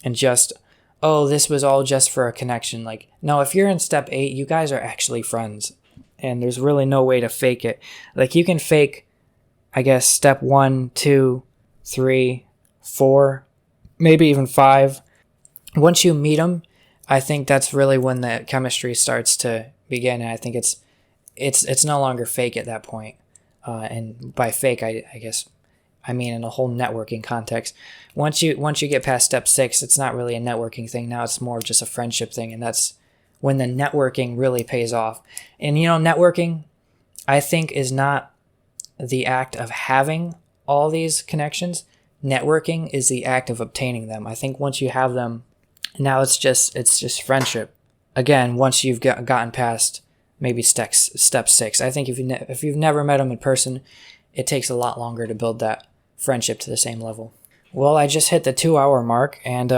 and just, oh, this was all just for a connection. Like, no, if you're in step 8, you guys are actually friends, and there's really no way to fake it. Like you can fake, I guess, step 1, 2, 3, 4, maybe even 5. Once you meet them, I think that's really when the chemistry starts to begin. And I think it's no longer fake at that point. And by fake, I guess I mean in a whole networking context. Once you get past step 6, it's not really a networking thing. Now it's more of just a friendship thing. And that's when the networking really pays off. And, networking, I think, is not the act of having all these connections. Networking is the act of obtaining them. I think once you have them, now it's just friendship. again, once you've gotten past maybe step 6. I think if you've never met them in person, it takes a lot longer to build that friendship to the same level. Well, I just hit the 2-hour mark, and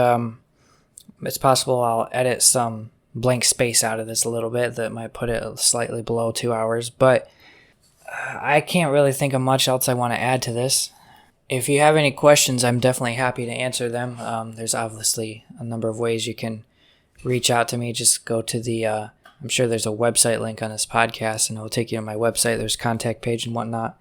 it's possible I'll edit some blank space out of this a little bit that might put it slightly below 2 hours, but I can't really think of much else I want to add to this. If you have any questions, I'm definitely happy to answer them. There's obviously a number of ways you can reach out to me. Just go to the, I'm sure there's a website link on this podcast, and it'll take you to my website. There's a contact page and whatnot.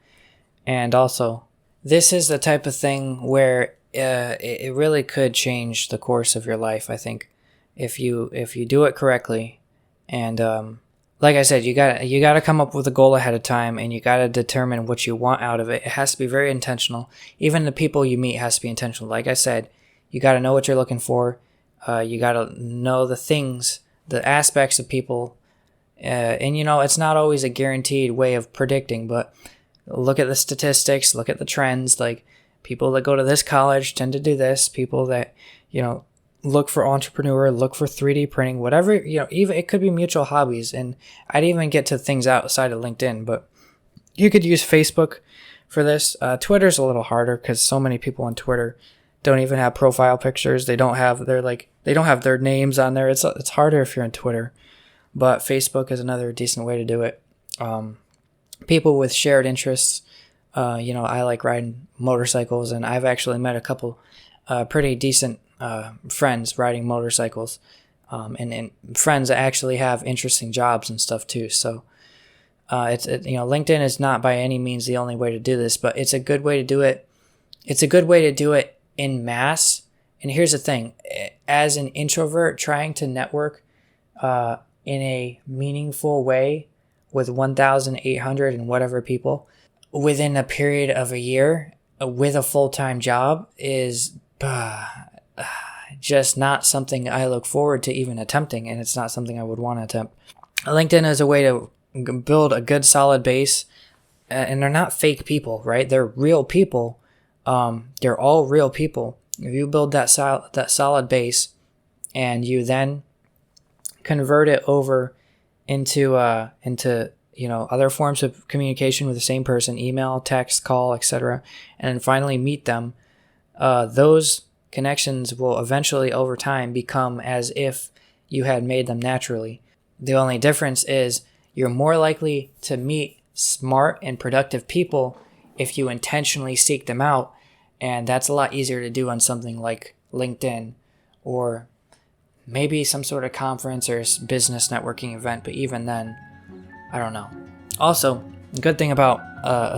And also, this is the type of thing where it really could change the course of your life, I think, if you do it correctly. And like I said, you gotta come up with a goal ahead of time, and you gotta determine what you want out of it. It has to be very intentional. Even the people you meet has to be intentional. Like I said, you gotta know what you're looking for. You gotta know the aspects of people, and it's not always a guaranteed way of predicting, but look at the statistics, look at the trends. Like, people that go to this college tend to do this. People that, look for entrepreneur, look for 3D printing, whatever, even it could be mutual hobbies. And I'd even get to things outside of LinkedIn, but you could use Facebook for this. Twitter's a little harder because so many people on Twitter don't even have profile pictures. They don't have their names on there. It's harder if you're on Twitter, but Facebook is another decent way to do it. People with shared interests. I like riding motorcycles, and I've actually met a couple pretty decent friends riding motorcycles, and friends that actually have interesting jobs and stuff too. So LinkedIn is not by any means the only way to do this, but it's a good way to do it. It's a good way to do it in mass. And here's the thing: as an introvert trying to network in a meaningful way with 1,800 and whatever people within a period of a year with a full-time job is just not something I look forward to even attempting, and it's not something I would want to attempt. LinkedIn is a way to build a good solid base, and they're not fake people, right? They're real people. They're all real people. If you build that solid base and you then convert it over into other forms of communication with the same person, email, text, call, etc., and then finally meet them, those connections will eventually over time become as if you had made them naturally. The only difference is you're more likely to meet smart and productive people if you intentionally seek them out, and that's a lot easier to do on something like LinkedIn or maybe some sort of conference or business networking event, but even then, I don't know. Also, the good thing about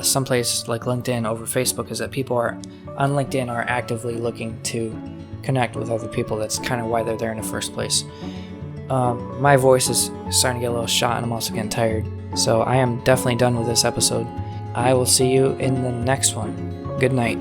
someplace like LinkedIn over Facebook is that people on LinkedIn are actively looking to connect with other people. That's kind of why they're there in the first place. My voice is starting to get a little shot, and I'm also getting tired. So I am definitely done with this episode. I will see you in the next one. Good night.